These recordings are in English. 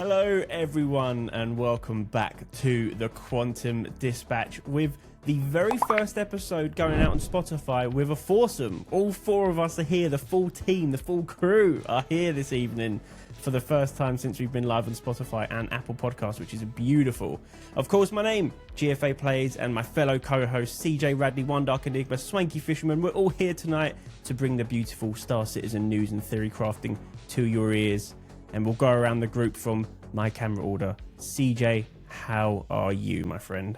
Hello everyone and welcome back to the Quantum Dispatch with the very first episode going out on Spotify with a foursome. All four of us are here, the full team, the full crew are here this evening for the first time since we've been live on Spotify and Apple Podcasts, which is beautiful. Of course, my name, GFA Plays, and my fellow co-host CJ Radley, OneDark and GFA, Swanky Fisherman, we're all here tonight to bring the beautiful Star Citizen news and theory crafting to your ears. And we'll go around the group from my camera order. CJ, how are you, my friend?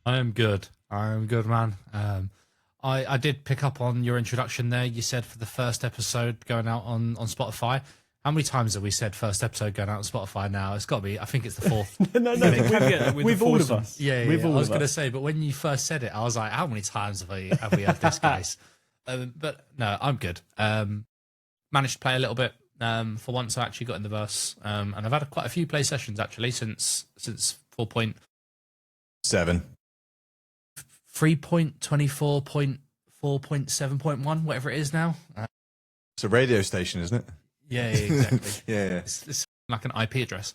I am good. Man. I did pick up on your introduction there. You said for the first episode going out on Spotify. How many times have we said first episode going out on Spotify now? It's got to be, I think it's the fourth. no, with all of us. Yeah, I was going to say, but when you first said it, I was like, how many times have we had this case? But no, I'm good. Managed to play a little bit. For once, I actually got in the verse, and I've had quite a few play sessions actually since 4.7, 3.24.4.7.1, whatever it is now. It's a radio station, isn't it? Yeah, exactly. yeah. It's like an IP address,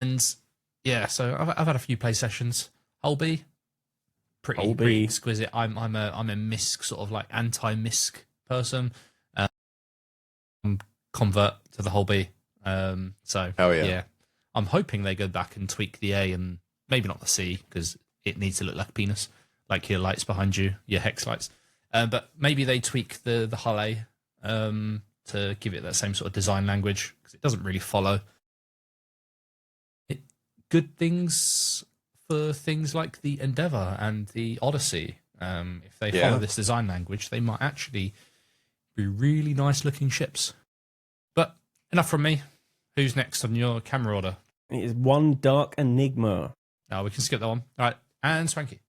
and yeah. So I've had a few play sessions. Holby, pretty exquisite. I'm a MISC sort of like anti-MISC person. Convert to the whole B. So yeah, I'm hoping they go back and tweak the A and maybe not the C because it needs to look like a penis, like your lights behind you, your hex lights. But maybe they tweak the hull A to give it that same sort of design language because it doesn't really follow. Good things for things like the Endeavour and the Odyssey. If they follow this design language, they might actually be really nice looking ships. But enough from me. Who's next on your camera order? It is OneDark Enigma. No, we can skip that one. All right, and Swanky.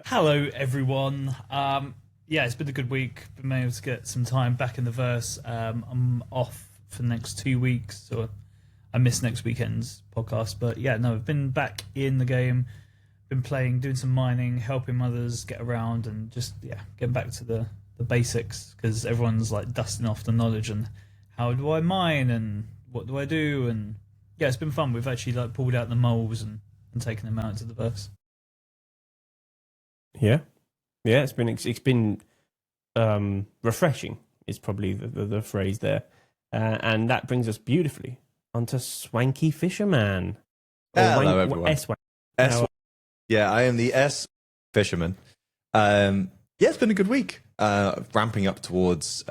Hello, everyone. Yeah, it's been a good week. Been able to get some time back in the verse. I'm off for the next 2 weeks, so I missed next weekend's podcast. But yeah, no, I've been back in the game. Been playing, doing some mining, helping others get around, and just getting back to the basics because everyone's like dusting off the knowledge and how do I mine and what do I do, and yeah, it's been fun. We've actually like pulled out the moles and taken them out into the verse. Yeah, it's been refreshing is probably the phrase there, and that brings us beautifully onto Swanky Fisherman. Hello, everyone. S. Yeah, I am the S Fisherman. Yeah, it's been a good week. Ramping up towards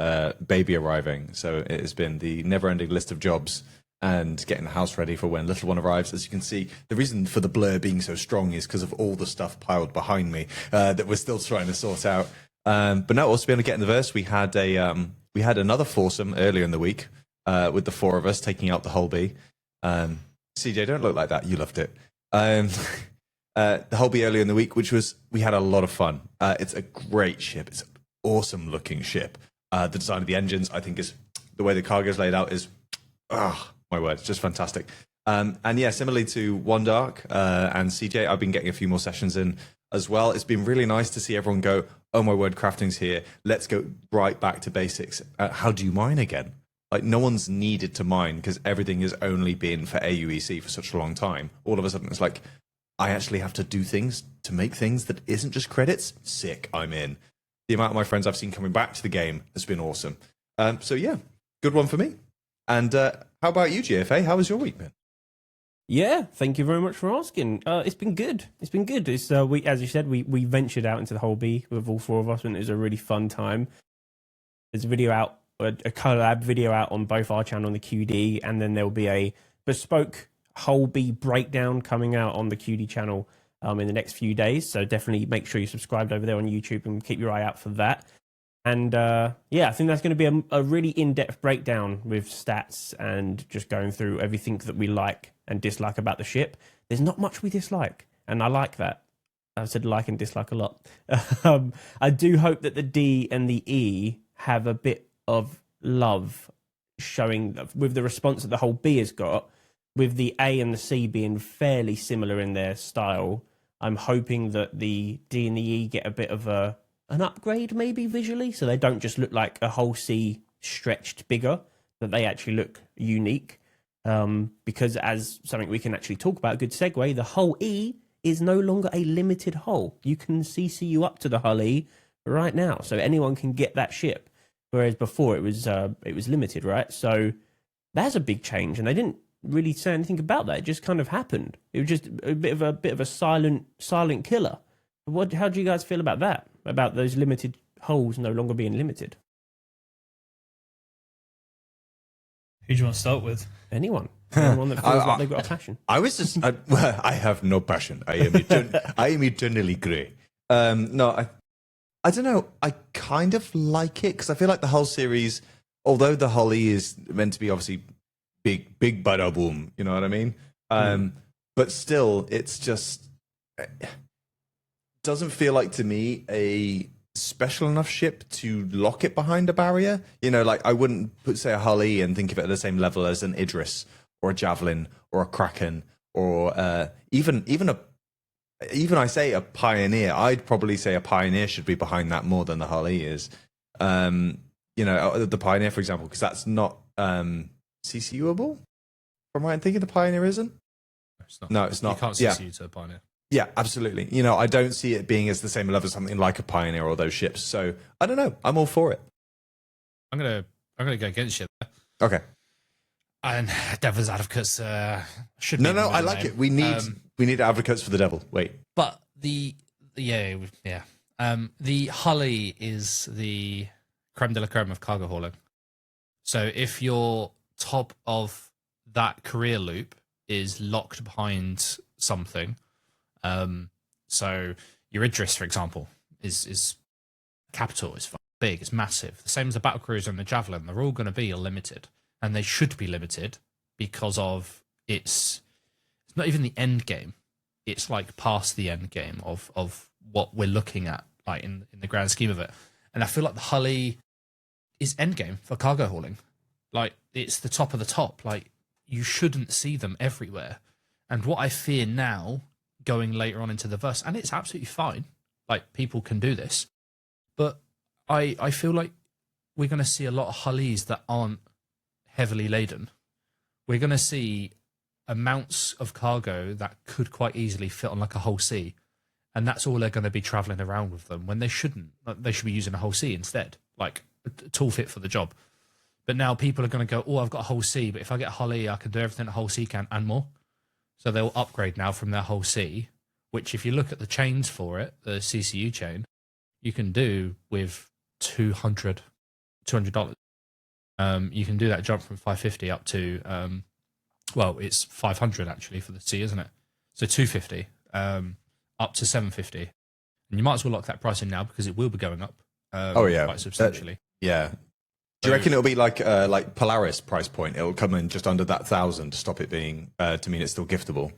baby arriving. So it has been the never-ending list of jobs and getting the house ready for when little one arrives. As you can see, the reason for the blur being so strong is because of all the stuff piled behind me that we're still trying to sort out. But no, also being able to get in the verse, we had another foursome earlier in the week with the four of us taking out the whole B. CJ, don't look like that. You loved it. The Holby earlier in the week, we had a lot of fun. It's a great ship. It's an awesome looking ship. The design of the engines, I think, is the way the cargo is laid out is, my word, it's just fantastic. And yeah, similarly to OneDark and CJ, I've been getting a few more sessions in as well. It's been really nice to see everyone go, oh my word, crafting's here. Let's go right back to basics. How do you mine again? Like, no one's needed to mine because everything has only been for AUEC for such a long time. All of a sudden, it's like, I actually have to do things to make things that isn't just credits. Sick, I'm in. The amount of my friends I've seen coming back to the game has been awesome. So yeah, good one for me. And how about you, GFA? How was your week, man? Yeah, thank you very much for asking. It's been good. It's as you said, we ventured out into the whole B with all four of us, and it was a really fun time. There's a video out, a collab video out on both our channel and the QD, and then there'll be a bespoke whole B breakdown coming out on the QD channel in the next few days. So definitely make sure you're subscribed over there on YouTube and keep your eye out for that. And I think that's going to be a really in-depth breakdown with stats and just going through everything that we like and dislike about the ship. There's not much we dislike, and I like that. I've said like and dislike a lot. I do hope that the D and the E have a bit of love showing with the response that the whole B has got, with the A and the C being fairly similar in their style. I'm hoping that the D and the E get a bit of an upgrade maybe visually, so they don't just look like a whole C stretched bigger, that they actually look unique. because as something we can actually talk about, good segue, the hull E is no longer a limited hull. You can CCU up to the hull E right now, so anyone can get that ship. Whereas before it was limited, right? So that's a big change, and they didn't really say anything about that. It just kind of happened. It was just a bit of a silent killer. How do you guys feel about that? About those limited hulls no longer being limited? Who do you want to start with? Anyone that feels like they've got a passion. I have no passion. I am eternally grey. No, I don't know. I kind of like it because I feel like the Hull series, although the Hull E is meant to be obviously big bada boom, you know what I mean? But still, it's just doesn't feel like to me a special enough ship to lock it behind a barrier. You know, like I wouldn't say a Hull E and think of it at the same level as an Idris or a Javelin or a Kraken or even I say a Pioneer. I'd probably say a Pioneer should be behind that more than the Hull E is. You know, the Pioneer, for example, because that's not CCUable. From what I'm thinking, the Pioneer isn't. No, it's not. You can't CCU to a Pioneer. Yeah, absolutely. You know, I don't see it being as the same level as something like a Pioneer or those ships. So I don't know. I'm all for it. I'm gonna go against you there. Okay. And Devil's Advocates should be. No, I like it. We need advocates for the devil. Wait. But the Hull E is the creme de la creme of cargo hauling. So if your top of that career loop is locked behind something, so your Idris, for example, is capital, is big, it's massive. The same as the Battlecruiser and the Javelin, they're all going to be limited. And they should be limited because of it's not even the end game. It's like past the end game of what we're looking at, like in the grand scheme of it. And I feel like the Hull E is end game for cargo hauling. Like it's the top of the top. Like you shouldn't see them everywhere. And what I fear now, going later on into the verse, and it's absolutely fine. Like people can do this, but I feel like we're going to see a lot of Hull E's that aren't heavily laden. We're going to see amounts of cargo that could quite easily fit on like a Hull C, and that's all they're going to be traveling around with them when they shouldn't. They should be using a Hull C instead, like a tool fit for the job. But now people are going to go, oh, I've got a Hull C, but if I get a Hull E, I can do everything a Hull C can and more. So they'll upgrade now from their Hull C, which if you look at the chains for it, the CCU chain, you can do with $200. You can do that jump from 550 up to, well, it's 500 actually for the C, isn't it? So 250 up to 750, and you might as well lock that price in now because it will be going up. Quite substantially. Yeah. Do you reckon it'll be like Polaris price point? It'll come in just under that 1,000 to stop it being to mean it's still giftable,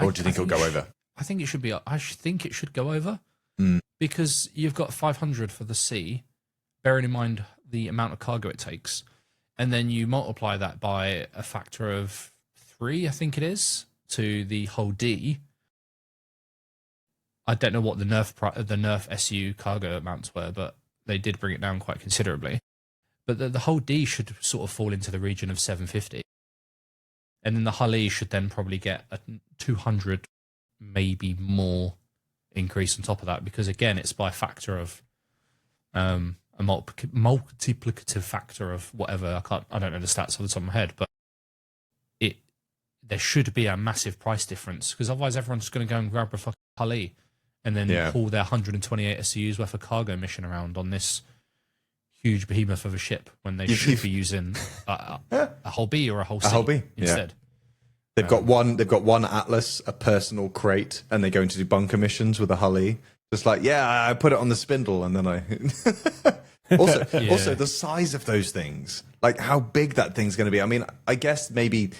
or do you think it'll go over? I think it should be. I think it should go over because you've got 500 for the C, bearing in mind the amount of cargo it takes, and then you multiply that by a factor of 3, I think it is, to the whole D. I don't know what the Nerf SU cargo amounts were, but they did bring it down quite considerably. But the whole D should sort of fall into the region of 750, and then the Hull E should then probably get a 200, maybe more increase on top of that, because again, it's by a factor of a multiplicative factor of whatever. I don't know the stats off the top of my head, but there should be a massive price difference, because otherwise everyone's just going to go and grab a fucking Hull E and then pull their 128 SCUs worth of cargo mission around on this huge behemoth of a ship when they should be using a Hull B or a Hull C instead. They've got one Atlas, a personal crate, and they're going to do bunker missions with a Hull E. Just like, I put it on the spindle, and then I also the size of those things, like how big that thing's going to be. I mean, I guess maybe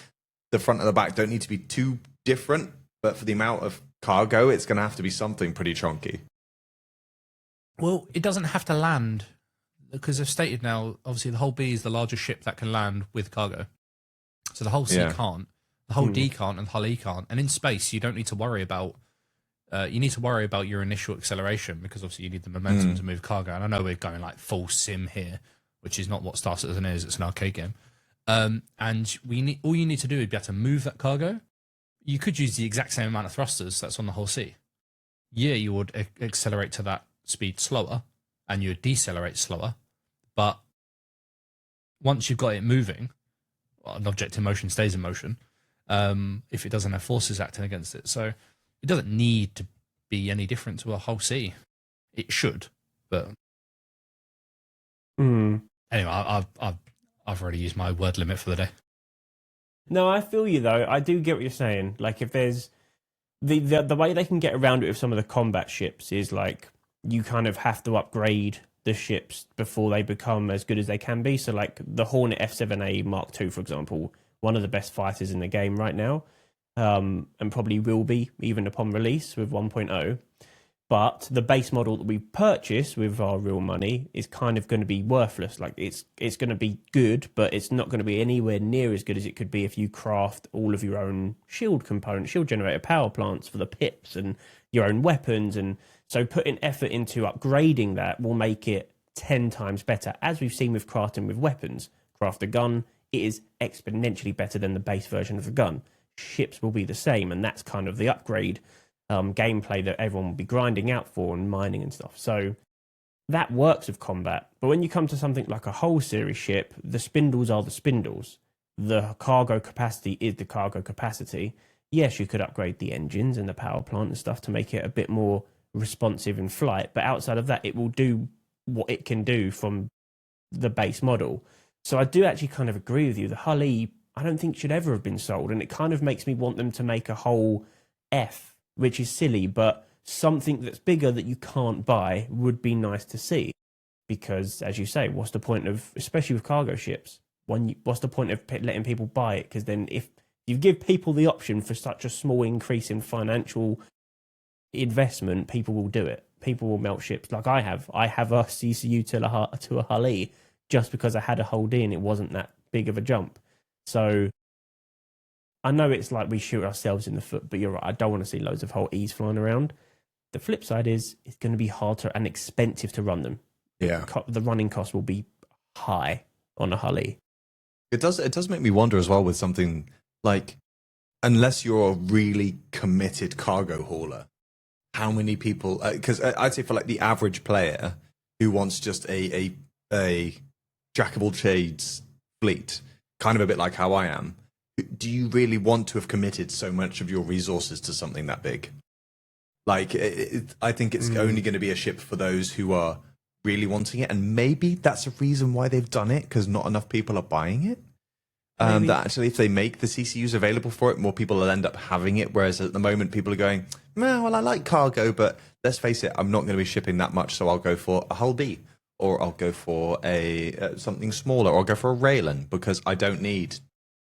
the front and the back don't need to be too different, but for the amount of cargo, it's going to have to be something pretty chunky. Well, it doesn't have to land, because they've stated now, obviously the Hull B is the largest ship that can land with cargo. So the Hull C can't, the Hull D can't, and the Hull E can't. And in space, you don't need to worry about, you need to worry about your initial acceleration, because obviously you need the momentum to move cargo. And I know we're going like full sim here, which is not what Star Citizen is, it's an arcade game. And all you need to do is be able to move that cargo. You could use the exact same amount of thrusters that's on the whole sea. Yeah, you would accelerate to that speed slower, and you would decelerate slower. But once you've got it moving, an object in motion stays in motion. If it doesn't have forces acting against it, so it doesn't need to be any different to a whole sea. It should, but anyway, I've already used my word limit for the day. No, I feel you though. I do get what you're saying. Like, if there's the way they can get around it with some of the combat ships is like you kind of have to upgrade the ships before they become as good as they can be. So like the Hornet F7A Mark II, for example, one of the best fighters in the game right now, and probably will be even upon release with 1.0. But the base model that we purchase with our real money is kind of going to be worthless. Like it's going to be good, but it's not going to be anywhere near as good as it could be if you craft all of your own shield components, shield generator power plants for the pips and your own weapons. And so putting effort into upgrading that will make it 10 times better. As we've seen with crafting with weapons, craft a gun, it is exponentially better than the base version of the gun. Ships will be the same, and that's kind of the upgrade gameplay that everyone will be grinding out for and mining and stuff. So that works with combat. But when you come to something like a whole series ship, the spindles are the spindles. The cargo capacity is the cargo capacity. Yes, you could upgrade the engines and the power plant and stuff to make it a bit more responsive in flight. But outside of that, it will do what it can do from the base model. So I do actually kind of agree with you. The Hull E, I don't think should ever have been sold. And it kind of makes me want them to make a whole F, which is silly, but something that's bigger that you can't buy would be nice to see. Because, as you say, what's the point of, especially with cargo ships, what's the point of letting people buy it? Because then if you give people the option for such a small increase in financial investment, people will do it. People will melt ships like I have. I have a CCU to a Hull E just because I had a Hull D and it wasn't that big of a jump. So I know it's like we shoot ourselves in the foot, but you're right. I don't want to see loads of Hull E's flying around. The flip side is it's going to be harder and expensive to run them. Yeah, the running cost will be high on a Hull E. It does make me wonder as well with something like, unless you're a really committed cargo hauler, how many people? Because I'd say for like the average player who wants just a jack of all trades fleet, kind of a bit like how I am. Do you really want to have committed so much of your resources to something that big? Like, I think it's only going to be a ship for those who are really wanting it, and maybe that's a reason why they've done it, because not enough people are buying it. That actually, if they make the CCUs available for it, more people will end up having it, whereas at the moment people are going, well, I like cargo, but let's face it, I'm not going to be shipping that much, so I'll go for a Hull D, or I'll go for a something smaller, or I'll go for a Raylan, because I don't need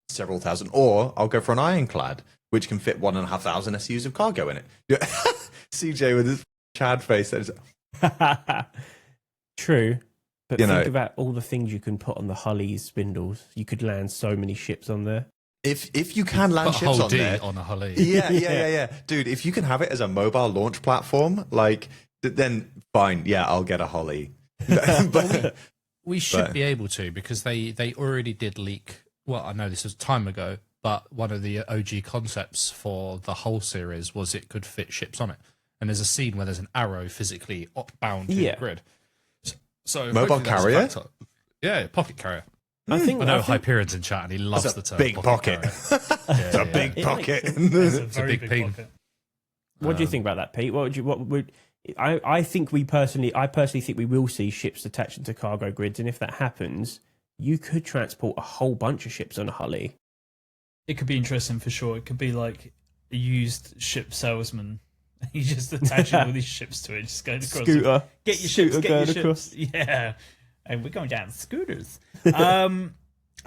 several thousand, or I'll go for an Ironclad, which can fit 1,500 SUs of cargo in it. CJ with his Chad face. True, but think about all the things you can put on the Hull E's spindles. You could land so many ships on there. If you can land ships on there, on a Hull E. Yeah, dude. If you can have it as a mobile launch platform, like, then fine. Yeah, I'll get a Hull E. But we should be able to, because they already did leak. Well, I know this was time ago, but one of the OG concepts for the whole series was it could fit ships on it. And there's a scene where there's an arrow physically bound to the grid. So mobile carrier? Yeah, pocket carrier. I know Hyperion's in chat and he loves the term big pocket. It's a big pocket. It's a big peen. What do you think about that, Pete? I personally think we will see ships attached into cargo grids, and if that happens, you could transport a whole bunch of ships on a Hull E. It could be interesting for sure. It could be like a used ship salesman. You just attach all these ships to it, just going across. Scooter. Get your ships, get your ships. Across. Yeah. And we're going down scooters. I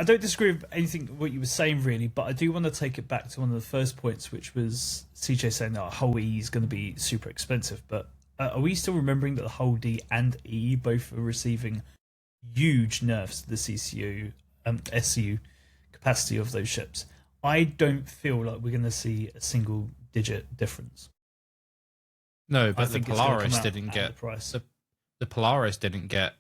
don't disagree with anything what you were saying, really, but I do want to take it back to one of the first points, which was CJ saying that Hull E is going to be super expensive. But are we still remembering that the Hull D and E both are receiving huge nerfs to the CCU, SCU capacity of those ships? I don't feel like we're going to see a single digit difference. No, but the Polaris didn't get the price. The Polaris didn't get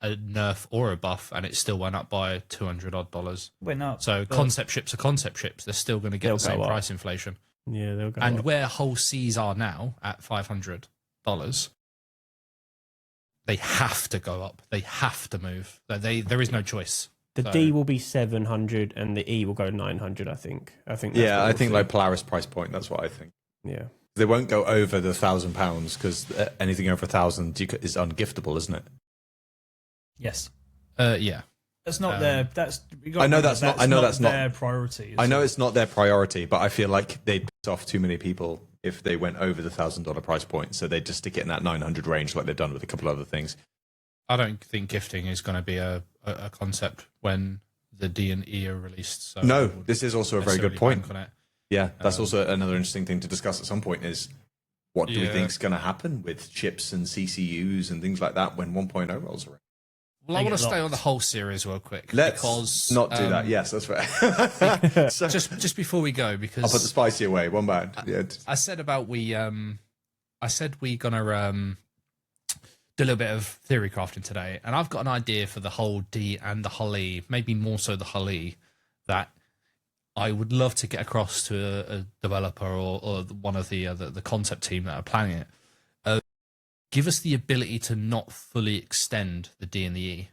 a nerf or a buff, and it still went up by $200 odd. Went up. So concept ships are concept ships. They're still going to get the same price inflation. Yeah, they'll go and up. Where whole Cs are now at $500, they have to go up. They have to move. There is no choice. The D will be 700 and the E will go 900. I think. That's I think like Polaris price point. That's what I think. Yeah. They won't go over the £1,000 because anything over 1,000 is ungiftable, isn't it? Yes. Yeah. That's not their. I know that's not their priority. I know it's not their priority, but I feel like they'd piss off too many people if they went over the $1,000 price point. So they just stick it in that 900 range, like they've done with a couple other things. I don't think gifting is going to be a concept when the D and E are released. So no, this is also a very good point. Yeah, that's also another interesting thing to discuss at some point is what do we think is going to happen with chips and CCUs and things like that when 1.0 rolls around? Well, I want to stay on the whole series real quick. Let's not do that. Yes, that's fair. So, just before we go, because I'll put the spicy away. One bad. I said about we gonna do a little bit of theory crafting today, and I've got an idea for the whole D and the Hull E, maybe more so the Hull E, that I would love to get across to a developer or one of the concept team that are planning it. Give us the ability to not fully extend the D and the E.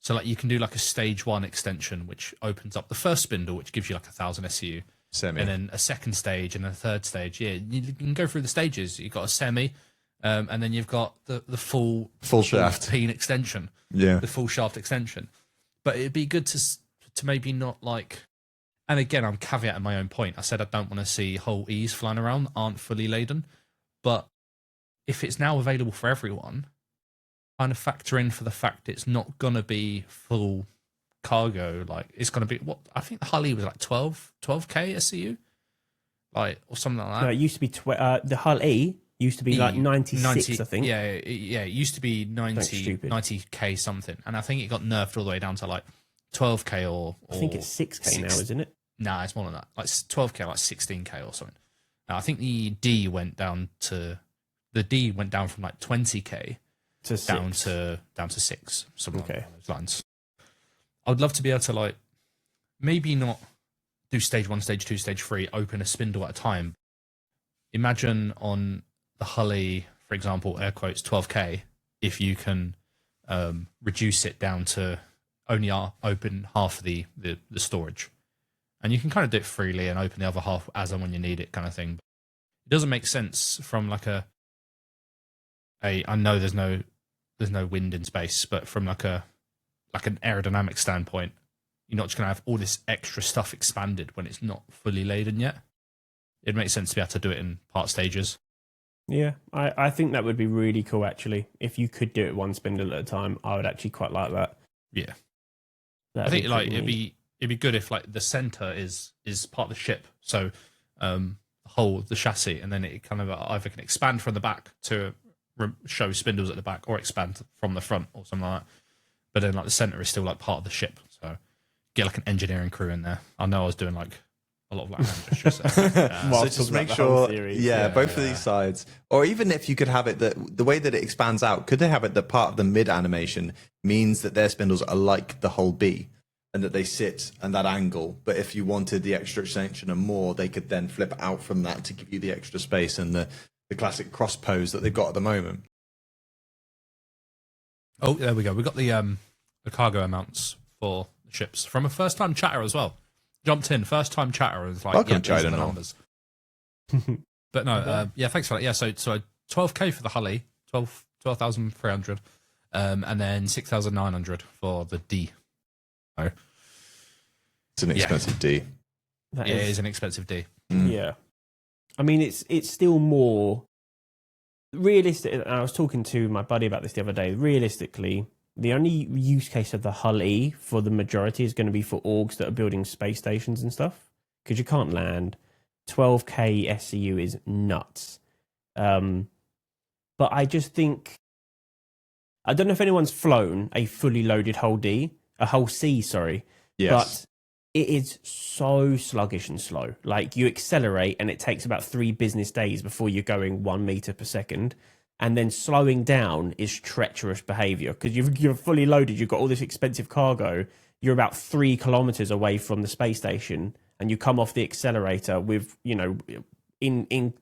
So like you can do like a stage 1 extension, which opens up the first spindle, which gives you like 1,000 SU. Semi. And then a second stage and a third stage. Yeah, you can go through the stages. You've got a semi, and then you've got the full shaft peen extension. Yeah. The full shaft extension. But it'd be good to maybe not like... And again, I'm caveating my own point. I said I don't want to see whole E's flying around that aren't fully laden. But if it's now available for everyone, kind of factor in for the fact it's not going to be full cargo. Like, it's going to be, what, I think the Hull E was like 12K SCU? Like, or something like that. No, it used to be, the Hull E used to be like 96, 90, I think. Yeah, it used to be 90K something. And I think it got nerfed all the way down to like 12K or I think it's 6K now, isn't it? Nah, it's more than that. Like 12K, like 16K or something. Now, I think the D went down from like 20K down to 6, something along those lines. I would love to be able to like maybe not do stage 1, stage 2, stage 3, open a spindle at a time. Imagine on the Hull E, for example, air quotes 12K, if you can reduce it down to only open half of the storage. And you can kind of do it freely and open the other half as and when you need it, kind of thing. It doesn't make sense from like I know there's no wind in space, but from like an aerodynamic standpoint, you're not just gonna have all this extra stuff expanded when it's not fully laden yet. It makes sense to be able to do it in part stages. Yeah, I think that would be really cool actually. If you could do it one spindle at a time, I would actually quite like that. Yeah. I think like it'd be good if like the center is part of the ship, so the chassis, and then it kind of either can expand from the back to show spindles at the back, or expand from the front, or something like that. But then like the center is still like part of the ship, so get like an engineering crew in there. I know I was doing like a lot of like hand gestures. So just make sure, both of these sides, or even if you could have it that the way that it expands out, could they have it that part of the mid animation means that their spindles are like the whole B, and that they sit at that angle? But if you wanted the extra extension and more, they could then flip out from that to give you the extra space and the classic cross pose that they've got at the moment. Oh, there we go. We got the cargo amounts for the ships from a first time chatter as well. Jumped in, first time chatter, and was like, welcome, these are the numbers. But no, thanks for that. Yeah, so 12K for the Hull E, 12,300, and then 6,900 for the D. So, it's an expensive D. It is an expensive D. Mm. Yeah. I mean, it's still more realistic. And I was talking to my buddy about this the other day. Realistically, the only use case of the Hull E for the majority is going to be for orgs that are building space stations and stuff, because you can't land. 12K SCU is nuts. But I just think, I don't know if anyone's flown a fully loaded Hull C, sorry. Yes. But it is so sluggish and slow. Like, you accelerate and it takes about 3 business days before you're going 1 meter per second. and then slowing down is treacherous behavior because you're fully loaded. You've got all this expensive cargo. You're about 3 kilometers away from the space station, and you come off the accelerator with, in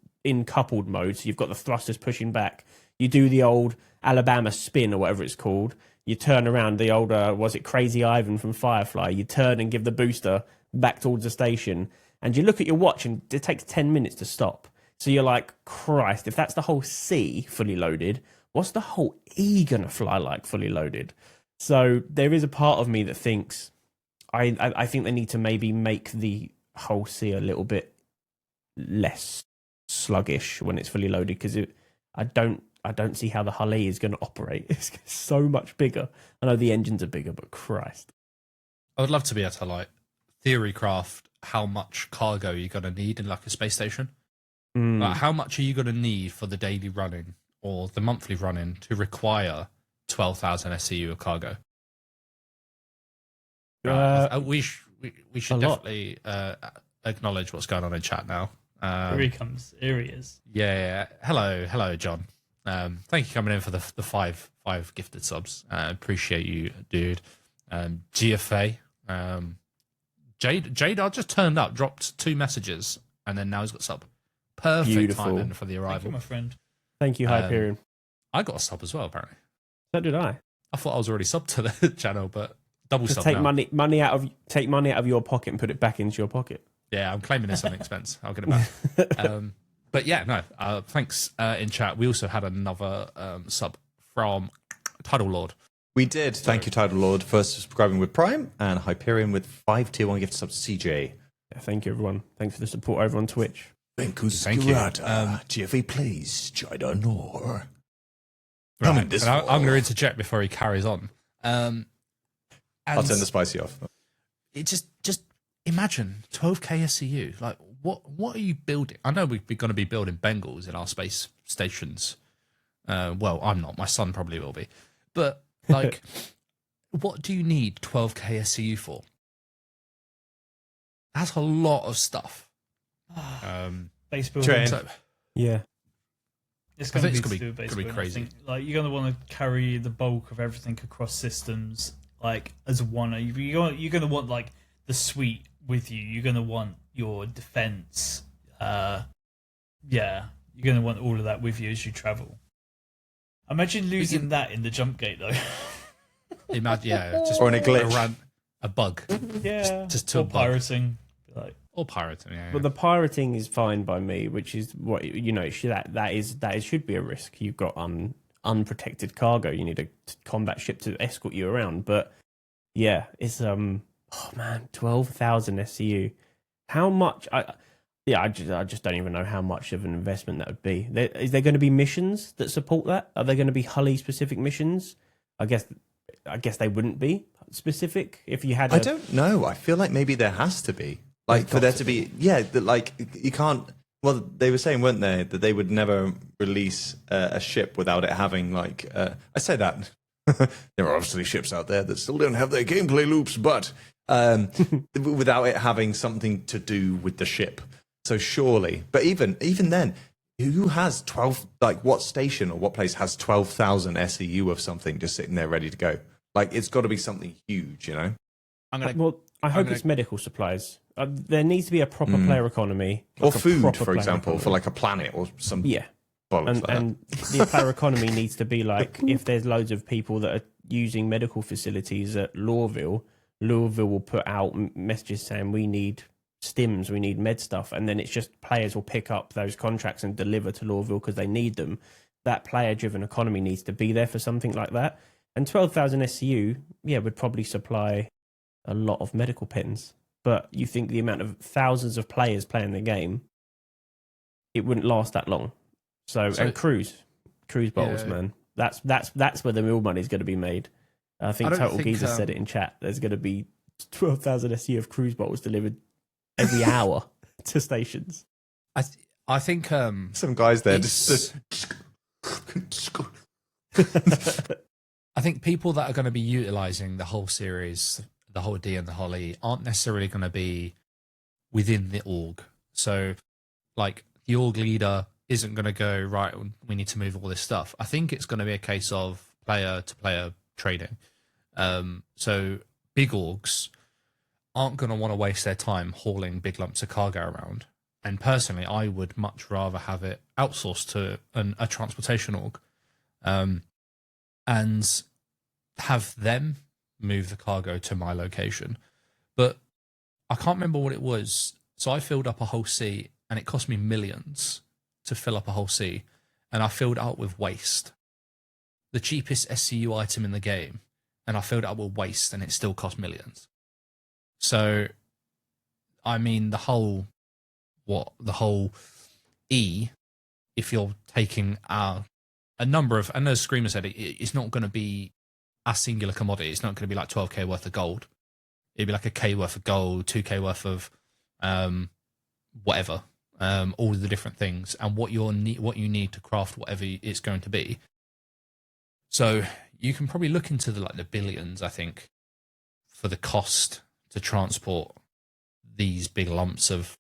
coupled mode. So you've got the thrusters pushing back. You do the old Alabama spin or whatever it's called. You turn around, the old, was it Crazy Ivan from Firefly? You turn and give the booster back towards the station, and you look at your watch, and it takes 10 minutes to stop. So you're like, Christ, if that's the whole C fully loaded, what's the whole E gonna fly like fully loaded? So there is a part of me that thinks, I think they need to maybe make the whole C a little bit less sluggish when it's fully loaded, because I don't see how the Hull E is going to operate. It's so much bigger. I know the engines are bigger, but Christ. I would love to be able to like theory craft how much cargo you're going to need in like a space station. Like, how much are you going to need for the daily running or the monthly running to require 12,000 SCU of cargo? We should definitely acknowledge what's going on in chat now. Here he comes. Here he is. Yeah. Hello, John. Thank you for coming in for the five gifted subs. Appreciate you, dude. GFA. Jade, I just turned up, dropped 2 messages, and then now he's got sub. Perfect Beautiful timing for the arrival. Thank you, my friend. Thank you, Hyperion. I got a sub as well, apparently. So did I. I thought I was already subbed to the channel, but double sub take now. money out of your pocket and put it back into your pocket. Yeah, I'm claiming this on expense. I'll get it back. But yeah, no. Thanks in chat. We also had another sub from Tidal Lord. We did. Thank you, Tidal Lord, for subscribing with Prime, and Hyperion with 5 tier 1 gift subs to CJ. Yeah, thank you, everyone. Thanks for the support over on Twitch. Thank you. GFA plays China Nor. Right, I'm going to interject before he carries on. I'll turn the spicy off. It just imagine 12k SCU. Like, what are you building? I know we're going to be building Bengals in our space stations. Well, I'm not. My son probably will be. But like, what do you need 12k SCU for? That's a lot of stuff. Base building. So, yeah. It's going to be crazy. Like, you're going to want to carry the bulk of everything across systems, like as one. You're going to want like the suite with you. You're going to want your defense. You're going to want all of that with you as you travel. Imagine losing that in the jump gate, though. Just or in a glitch, a bug. Yeah, just to or pirating. Like, or pirating, yeah. But the pirating is fine by me, which is what that should be a risk. You've got unprotected cargo. You need a combat ship to escort you around. But yeah, it's 12,000 SCU. How much? I just don't even know how much of an investment that would be. Is there going to be missions that support that? Are there going to be Hully specific missions? I guess they wouldn't be specific if you had. I don't know. I feel like maybe there has to be. Like, for there to be, like, you can't, well, they were saying, weren't they, that they would never release a ship without it having, like, I say that, there are obviously ships out there that still don't have their gameplay loops, but without it having something to do with the ship. So surely, but even then, who has 12, like, what station or what place has 12,000 SEU of something just sitting there ready to go? Like, it's got to be something huge, you know? I hope it's medical supplies. There needs to be a proper player economy. Like, or food, for example, for like a planet or some and the player economy needs to be like, if there's loads of people that are using medical facilities at Lorville will put out messages saying we need stims, we need med stuff, and then it's just players will pick up those contracts and deliver to Lorville because they need them. That player-driven economy needs to be there for something like that. And 12,000 SCU, would probably supply a lot of medical pens. But you think the amount of thousands of players playing the game, it wouldn't last that long. So and cruise bottles, man. That's where the real money is going to be made. I think Total Geezer said it in chat. There's going to be 12,000 SU of cruise bottles delivered every hour to stations. I think some guys there just. I think people that are going to be utilizing the whole series, the whole D and the whole E, aren't necessarily going to be within the org. So, like, the org leader isn't going to go, right, we need to move all this stuff. I think it's going to be a case of player-to-player trading. So big orgs aren't going to want to waste their time hauling big lumps of cargo around. And personally, I would much rather have it outsourced to a transportation org, and have them move the cargo to my location. But I can't remember what it was. So I filled up a whole sea, and it cost me millions to fill up a whole sea, and I filled it up with waste. The cheapest SCU item in the game, and I filled it up with waste, and it still cost millions. So, I mean, the whole E, if you're taking a number of, and as Screamer said, it's not going to be a singular commodity. It's not going to be like 12k worth of gold. It'd be like a K worth of gold, 2k worth of whatever, all the different things, and what you need to craft whatever it's going to be. So you can probably look into the billions, I think, for the cost to transport these big lumps of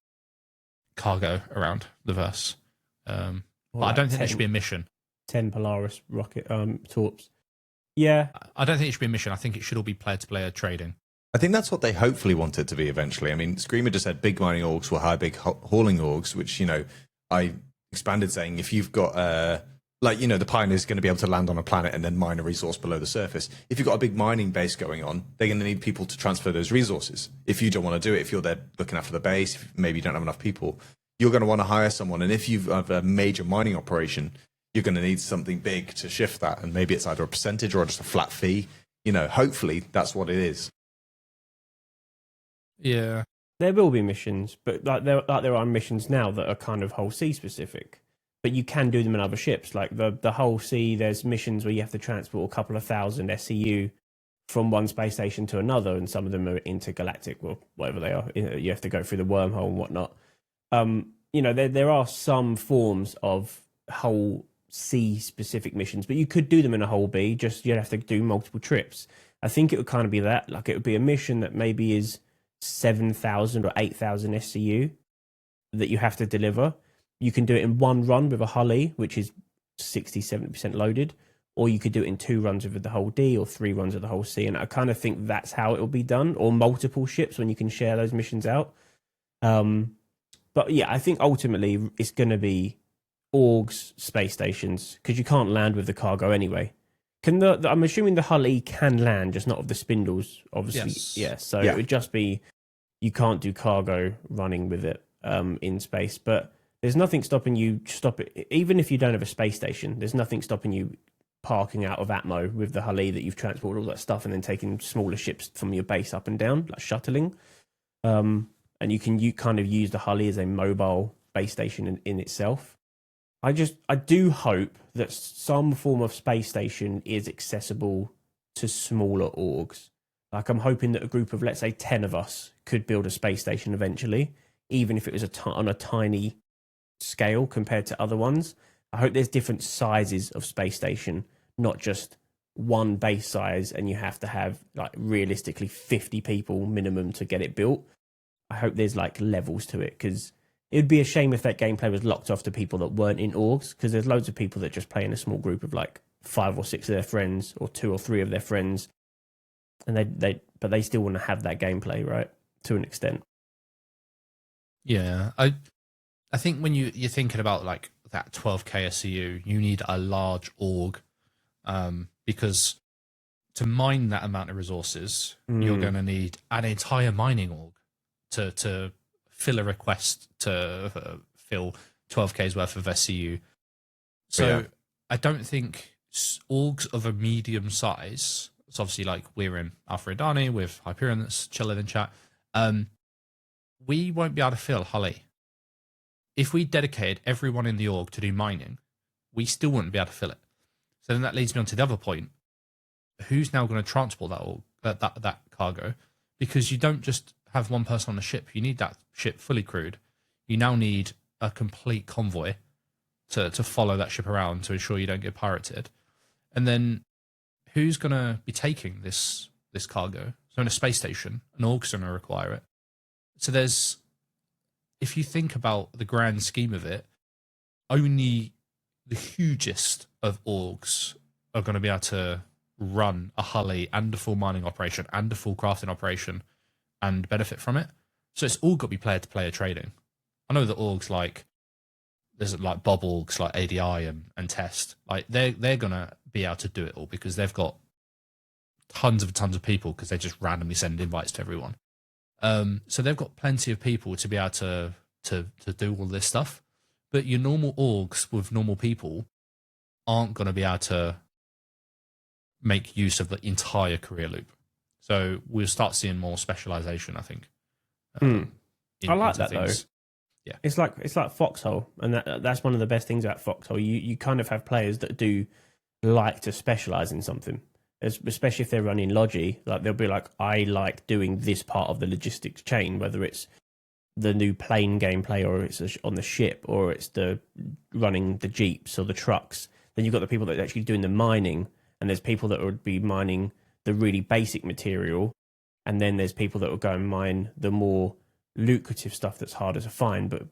cargo around the verse. But I don't think it should be a mission. 10 Polaris rocket torps. Yeah. I don't think it should be a mission. I think it should all be player-to-player trading. I think that's what they hopefully want it to be eventually. I mean, Screamer just said big mining orgs will hire big hauling orgs, which, I expanded saying if you've got, the Pioneer is going to be able to land on a planet and then mine a resource below the surface. If you've got a big mining base going on, they're going to need people to transfer those resources. If you don't want to do it, if you're there looking after the base, if maybe you don't have enough people, you're going to want to hire someone. And if you have a major mining operation, you're going to need something big to shift that. And maybe it's either a percentage or just a flat fee. Hopefully that's what it is. Yeah, there will be missions, but there are missions now that are kind of whole sea specific. But you can do them in other ships, like the whole sea. There's missions where you have to transport a couple of thousand SCU from one space station to another, and some of them are intergalactic or whatever they are. You have to go through the wormhole and whatnot. There are some forms of whole sea specific missions, but you could do them in a whole B. Just you'd have to do multiple trips. I think it would kind of be that, like it would be a mission that maybe is 7,000 or 8,000 SCU that you have to deliver. You can do it in one run with a Hully, which is 60-70% loaded, or you could do it in 2 runs with the whole D or 3 runs of the whole C. And I kind of think that's how it will be done, or multiple ships when you can share those missions out. But yeah, I think ultimately it's going to be orgs, space stations, because you can't land with the cargo anyway. I'm assuming the Hully can land, just not of the spindles, obviously. Yes. Yeah, so it would just be you can't do cargo running with it in space. But there's nothing stopping you even if you don't have a space station. There's nothing stopping you parking out of Atmo with the Hully that you've transported all that stuff, and then taking smaller ships from your base up and down, like shuttling. And you kind of use the Hully as a mobile base station in itself. I do hope that some form of space station is accessible to smaller orgs. Like, I'm hoping that a group of, let's say, 10 of us could build a space station eventually, even if it was on a tiny scale compared to other ones. I hope there's different sizes of space station, not just one base size, and you have to have, like, realistically 50 people minimum to get it built. I hope there's, like, levels to it, because it would be a shame if that gameplay was locked off to people that weren't in orgs, because there's loads of people that just play in a small group of, like, 5 or 6 of their friends, or 2 or 3 of their friends, and they still want to have that gameplay, right, to an extent. Yeah, I think when you're thinking about like that 12k SCU, you need a large org, because to mine that amount of resources, you're going to need an entire mining org to fill a request to fill 12k's worth of SCU. So I don't think orgs of a medium size. It's obviously like we're in Alpha Adani with Hyperion that's chilling in chat. We won't be able to fill Hully. If we dedicated everyone in the org to do mining, we still wouldn't be able to fill it. So then that leads me on to the other point. Who's now going to transport that cargo? Because you don't just have one person on the ship. You need that ship fully crewed. You now need a complete convoy to follow that ship around to ensure you don't get pirated. And then who's going to be taking this cargo? So in a space station, an org's going to require it. So if you think about the grand scheme of it, only the hugest of orgs are going to be able to run a Hully and a full mining operation and a full crafting operation and benefit from it. So it's all got to be player-to-player trading. I know that orgs like there's like Bob orgs like ADI and Test, like they're gonna be able to do it all because they've got tons of people because they just randomly send invites to everyone. So they've got plenty of people to be able to do all this stuff. But your normal orgs with normal people aren't going to be able to make use of the entire career loop. So we'll start seeing more specialization, I think. I like that things. though. Yeah, it's like Foxhole, and that's one of the best things about Foxhole. You kind of have players that do like to specialize in something, especially if they're running Logi. Like they'll be like, I like doing this part of the logistics chain, whether it's the new plane gameplay or it's on the ship or it's the running the jeeps or the trucks. Then you've got the people that are actually doing the mining, and there's people that would be mining the really basic material, and then there's people that will go and mine the more lucrative stuff that's harder to find but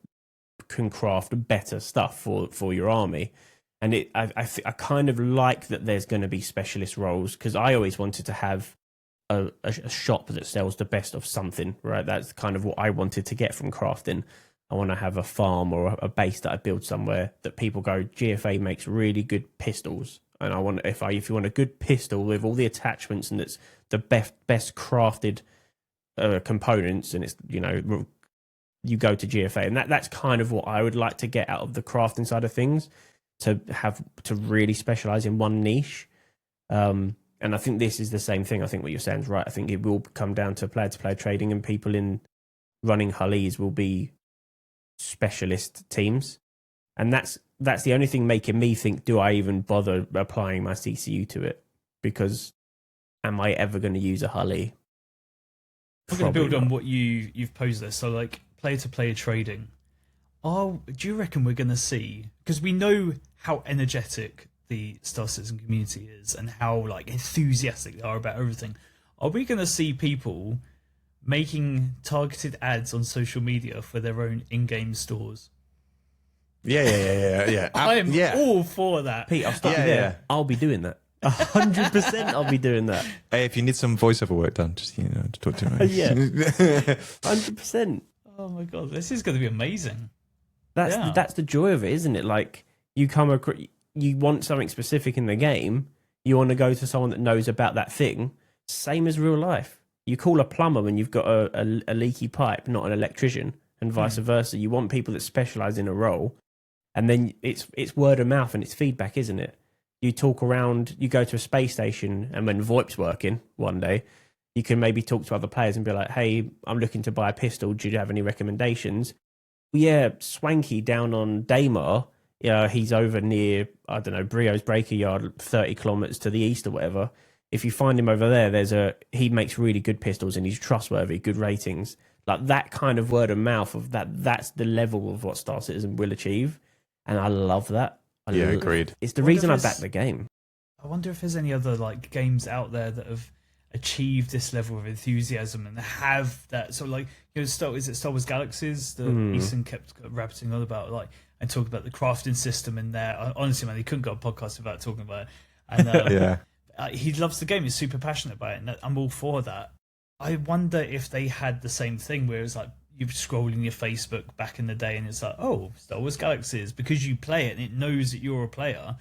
can craft better stuff for your army. And I kind of like that there's going to be specialist roles, because I always wanted to have a shop that sells the best of something, right? That's kind of what I wanted to get from crafting. I want to have a farm or a base that I build somewhere that people go, GFA makes really good pistols, and I want if you want a good pistol with all the attachments and it's the best crafted components, and it's, you know, you go to GFA, and that's kind of what I would like to get out of the crafting side of things, to really specialize in one niche. And I think this is the same thing. I think what you're saying is right. I think it will come down to player trading, and people in running Hullies will be specialist teams, and that's the only thing making me think, do I even bother applying my CCU to it? Because am I ever going to use a Hully? I'm going to build on what you've posed there. So, like, player-to-player trading. Do you reckon we're going to see... Because we know how energetic the Star Citizen community is and how, like, enthusiastic they are about everything. Are we going to see people making targeted ads on social media for their own in-game stores? Yeah. I am all for that. Pete, I'll stop you there. Yeah. I'll be doing that. 100% I'll be doing that. Hey, if you need some voiceover work done, just, you know, to talk to me. Yeah. 100%. Oh my god, this is going to be amazing. That's the joy of it, isn't it? Like, you want something specific in the game, you want to go to someone that knows about that thing. Same as real life. You call a plumber when you've got a leaky pipe, not an electrician, and vice versa. You want people that specialize in a role, and then it's word of mouth and it's feedback, isn't it? You talk around, you go to a space station, and when VoIP's working one day, you can maybe talk to other players and be like, hey, I'm looking to buy a pistol. Do you have any recommendations? Yeah, Swanky down on Daymar. Yeah, he's over near, I don't know, Brio's Breaker Yard, 30 kilometers to the east or whatever. If you find him over there, he makes really good pistols and he's trustworthy, good ratings. Like that kind of word of mouth of that's the level of what Star Citizen will achieve. And I love that. Agreed. It's the reason I back the game. I wonder if there's any other like games out there that have achieved this level of enthusiasm and have that sort of, like, you know, is it Star Wars Galaxies that Eason kept rabbiting on about, like, and talk about the crafting system in there. Honestly, man, he couldn't go on a podcast without talking about it. And he loves the game. He's super passionate about it, and I'm all for that. I wonder if they had the same thing where it's like you're scrolling your Facebook back in the day and it's like, oh, Star Wars Galaxies, because you play it and it knows that you're a player,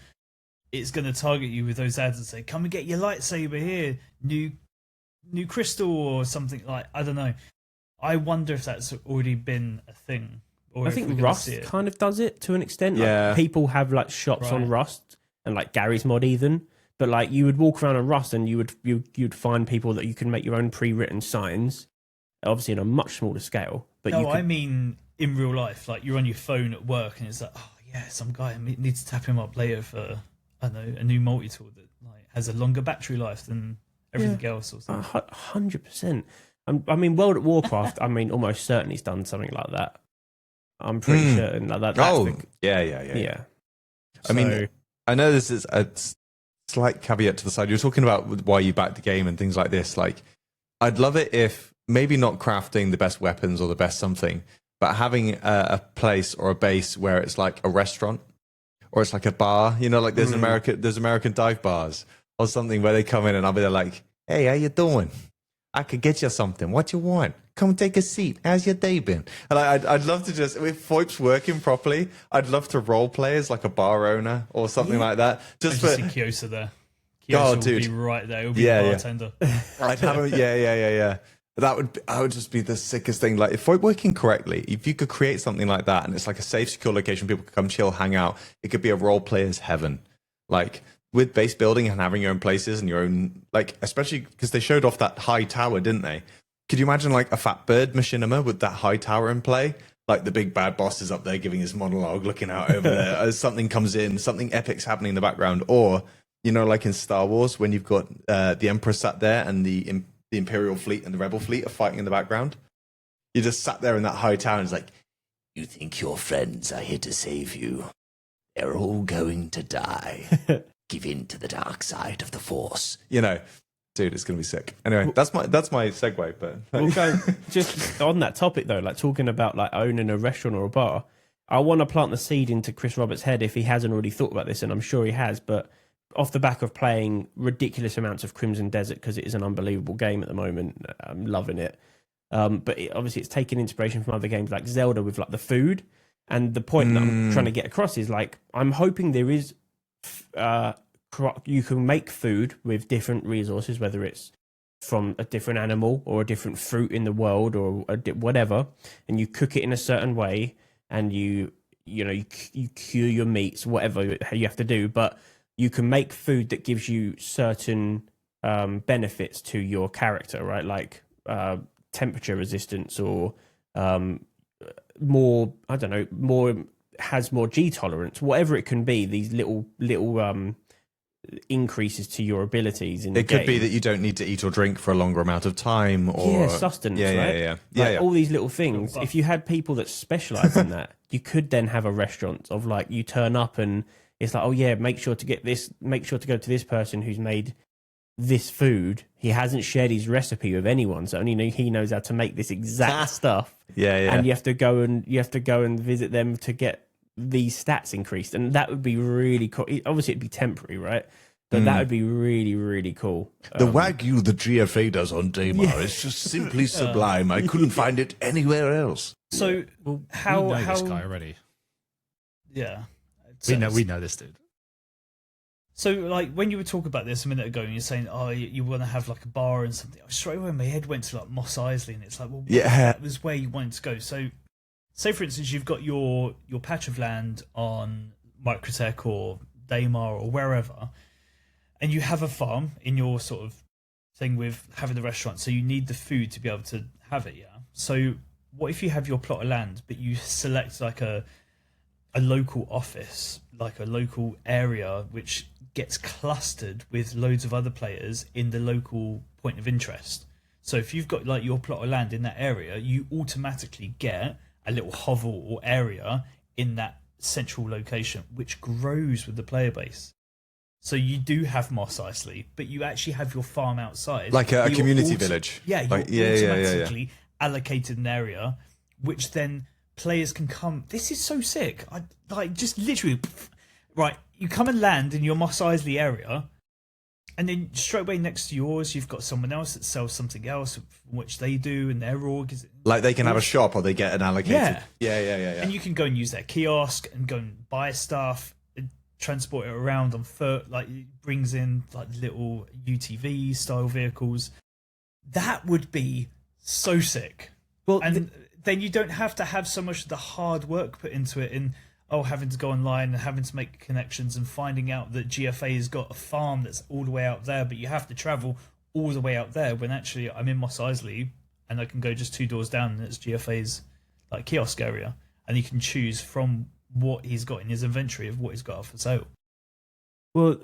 it's going to target you with those ads and say, come and get your lightsaber here, new crystal or something. Like, I don't know. I wonder if that's already been a thing. Or I think Rust kind of does it to an extent. Yeah. Like, people have like shops on Rust and like Gary's Mod even. But like you would walk around on Rust and you'd find people that you can make your own pre-written signs, obviously on a much smaller scale. But I mean in real life, like you're on your phone at work and it's like, oh yeah, some guy needs to tap him up later for, I don't know, a new multi-tool that like has a longer battery life than everything else or something. 100%. I mean, World at Warcraft, I mean, almost certainly has done something like that. I'm pretty certain like that. Yeah. I mean, I know this is a slight caveat to the side. You're talking about why you back the game and things like this. Like, I'd love it if maybe not crafting the best weapons or the best something, but having a place or a base where it's like a restaurant or it's like a bar. Like there's American dive bars or something where they come in and I'll be there like, hey, how you doing? I could get you something. What you want? Come take a seat. How's your day been? And I'd love to just, if VoIP's working properly, I'd love to role play as like a bar owner or something like that. Just see Kyosa there. Kyosa will be right there. He'll be the bartender. I'd have him. Yeah. That would just be the sickest thing. Like if VoIP working correctly, if you could create something like that, and it's like a safe, secure location, people could come chill, hang out. It could be a role player's heaven. Like with base building and having your own places and your own, like especially because they showed off that high tower, didn't they? Could you imagine like a fat bird machinima with that high tower in play? Like the big bad boss is up there giving his monologue, looking out over there as something comes in, something epic's happening in the background, or like in Star Wars when you've got the Emperor sat there and the Imperial fleet and the Rebel fleet are fighting in the background. You just sat there in that high tower and it's like, you think your friends are here to save you? They're all going to die. Give in to the dark side of the Force. Dude, it's gonna be sick. Anyway, that's my segue. But we'll go just on that topic though, like talking about like owning a restaurant or a bar. I want to plant the seed into Chris Roberts' head if he hasn't already thought about this, and I'm sure he has. But off the back of playing ridiculous amounts of Crimson Desert, because it is an unbelievable game at the moment, I'm loving it. But obviously, it's taking inspiration from other games like Zelda with like the food. And the point that I'm trying to get across is like I'm hoping there is. You can make food with different resources, whether it's from a different animal or a different fruit in the world or whatever, and you cook it in a certain way, and you cure your meats, whatever you have to do. But you can make food that gives you certain benefits to your character, right? Like temperature resistance or more, I don't know, has more G tolerance, whatever it can be. These little increases to your abilities in the game. It could be that you don't need to eat or drink for a longer amount of time, or sustenance, right? Yeah. All these little things. If you had people that specialize in that, you could then have a restaurant of like you turn up and it's like, oh yeah, make sure to get this. Make sure to go to this person who's made this food. He hasn't shared his recipe with anyone, so only he knows how to make this exact stuff. Yeah. And you have to go and visit them to get these stats increased, and that would be really cool. Obviously it'd be temporary, right? But that would be really, really cool. The Wagyu the GFA does on Daymar is just simply sublime. I couldn't find it anywhere else. So we know this guy already. Yeah. We know this dude. So, like, when you were talking about this a minute ago, and you're saying, "Oh, you want to have like a bar and something," straight away my head went to like Mos Eisley, and it's like, well, that was where you wanted to go. So, say for instance, you've got your patch of land on Microtech or Daymar or wherever, and you have a farm in your sort of thing with having the restaurant. So you need the food to be able to have it. Yeah. So what if you have your plot of land, but you select like a local office, like a local area, which gets clustered with loads of other players in the local point of interest. So if you've got like your plot of land in that area, you automatically get a little hovel or area in that central location, which grows with the player base. So you do have Mos Eisley, but you actually have your farm outside, like a community village. Yeah, you're automatically allocated an area, which then players can come. This is so sick. I like just literally right. You come and land in your Mos Eisley area, and then straight away next to yours, you've got someone else that sells something else, which they do, and their org is like they can have a shop or they get an allocated. Yeah. And you can go and use their kiosk and go and buy stuff, and transport it around on foot. Like it brings in like little UTV style vehicles. That would be so sick. Well, and then you don't have to have so much of the hard work put into it in having to go online and having to make connections and finding out that GFA has got a farm that's all the way out there, but you have to travel all the way out there when actually I'm in Mos Eisley and I can go just 2 doors down and it's GFA's like kiosk area, and you can choose from what he's got in his inventory of what he's got up for sale. Well,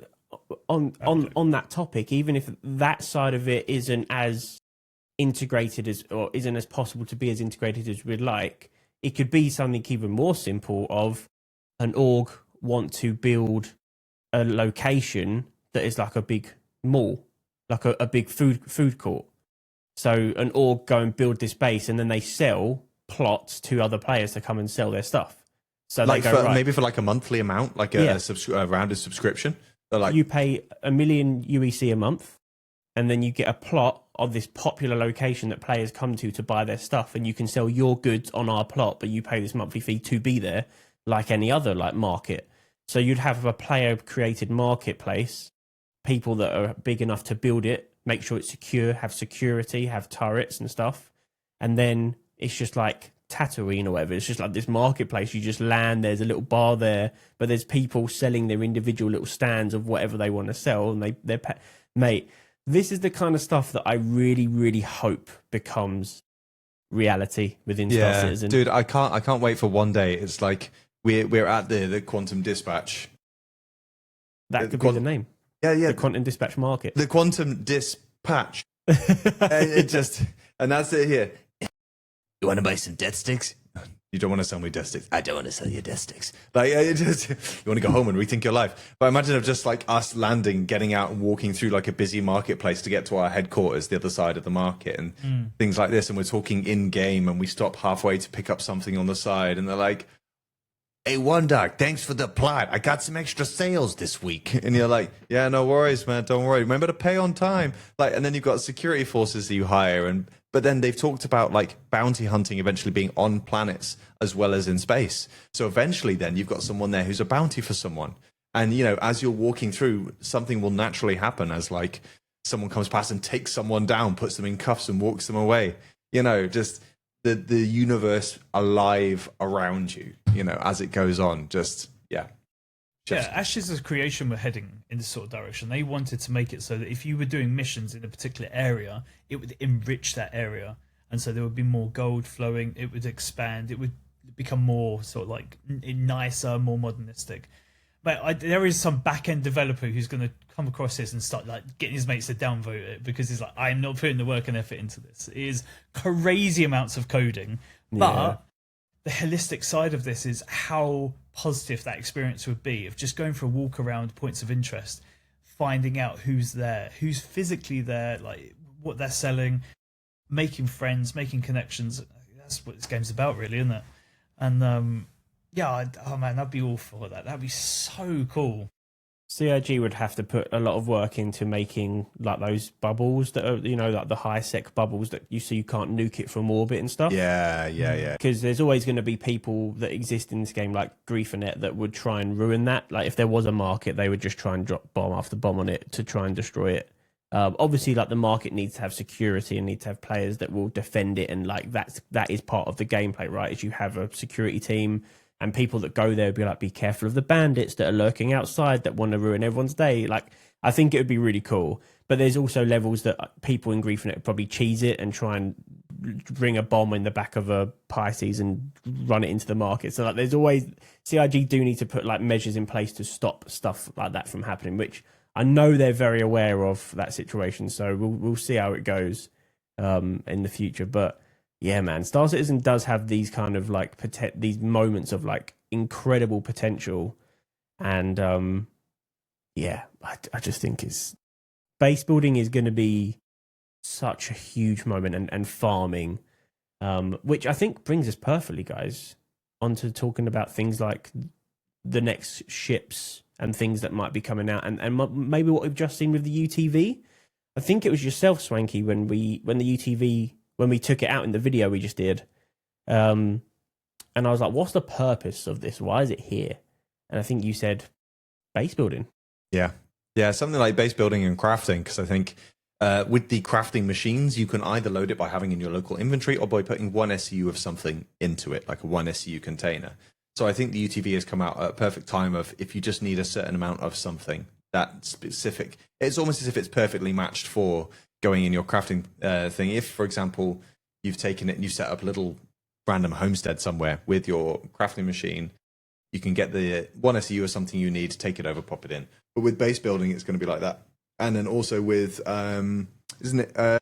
on that topic, even if that side of it isn't as integrated as, or isn't as possible to be as integrated as we'd like, it could be something even more simple of an org want to build a location that is like a big mall, like a big food court. So an org go and build this base, and then they sell plots to other players to come and sell their stuff. So like they go, right, maybe for like a monthly amount, like a rounded subscription. So like you pay 1 million UEC a month, and then you get a plot of this popular location that players come to buy their stuff, and you can sell your goods on our plot, but you pay this monthly fee to be there, like any other like market. So you'd have a player-created marketplace, people that are big enough to build it, make sure it's secure, have security, have turrets and stuff, and then it's just like Tatooine or whatever. It's just like this marketplace. You just land, there's a little bar there, but there's people selling their individual little stands of whatever they want to sell, and mate, this is the kind of stuff that I really, really hope becomes reality within Star Citizen. Dude, I can't wait for one day. It's like we're at the Quantum Dispatch. That could be the name. Yeah. The Quantum Dispatch Market. The Quantum Dispatch. And that's it here. You want to buy some death sticks? You don't want to sell me death sticks. I don't want to sell you death sticks. Like, you want to go home and rethink your life. But imagine if just like us landing, getting out and walking through like a busy marketplace to get to our headquarters, the other side of the market, and things like this. And we're talking in game, and we stop halfway to pick up something on the side, and they're like, "Hey, OneDark, thanks for the plot. I got some extra sales this week." And you're like, "Yeah, no worries, man. Don't worry. Remember to pay on time." Like, and then you've got security forces that you hire, but then they've talked about like bounty hunting eventually being on planets as well as in space. So eventually then you've got someone there who's a bounty for someone. And, you know, as you're walking through, something will naturally happen as like someone comes past and takes someone down, puts them in cuffs and walks them away. You know, just the universe alive around you, you know, as it goes on. Ashes' creation were heading in this sort of direction. They wanted to make it so that if you were doing missions in a particular area, it would enrich that area. And so there would be more gold flowing, it would expand, it would become more sort of like nicer, more modernistic. But there is some back-end developer who's going to come across this and start like getting his mates to downvote it because he's like, I'm not putting the work and effort into this. It is crazy amounts of coding. But the holistic side of this is how positive that experience would be of just going for a walk around points of interest, finding out who's there, who's physically there, like what they're selling, making friends, making connections. That's what this game's about, really, isn't it? And man, I'd be all for that. That'd be so cool. CIG would have to put a lot of work into making like those bubbles that are, you know, like the high sec bubbles that you can't nuke it from orbit and stuff. Yeah. Because there's always going to be people that exist in this game like Griefernet that would try and ruin that. Like if there was a market, they would just try and drop bomb after bomb on it to try and destroy it. Obviously, like the market needs to have security and needs to have players that will defend it, and like that is part of the gameplay, right? Is you have a security team. And people that go there would be like, be careful of the bandits that are lurking outside that want to ruin everyone's day. Like, I think it would be really cool. But there's also levels that people in Griefernet would probably cheese it and try and bring a bomb in the back of a Pisces and run it into the market. So like, there's always CIG do need to put like measures in place to stop stuff like that from happening, which I know they're very aware of that situation. So we'll see how it goes in the future. But yeah, man, Star Citizen does have these kind of like these moments of like incredible potential, and I just think base building is going to be such a huge moment, and farming, which I think brings us perfectly, guys, onto talking about things like the next ships and things that might be coming out, and maybe what we've just seen with the UTV. I think it was yourself, Swanky, when the UTV. When we took it out in the video we just did. And I was like, what's the purpose of this? Why is it here? And I think you said base building. Yeah, something like base building and crafting, because I think with the crafting machines, you can either load it by having in your local inventory or by putting one SCU of something into it, like a one SCU container. So I think the UTV has come out at a perfect time of if you just need a certain amount of something, that specific, it's almost as if it's perfectly matched for going in your crafting thing. If, for example, you've taken it and you set up a little random homestead somewhere with your crafting machine, you can get the one SEU or something you need, take it over, pop it in. But with base building, it's going to be like that. And then also with, isn't it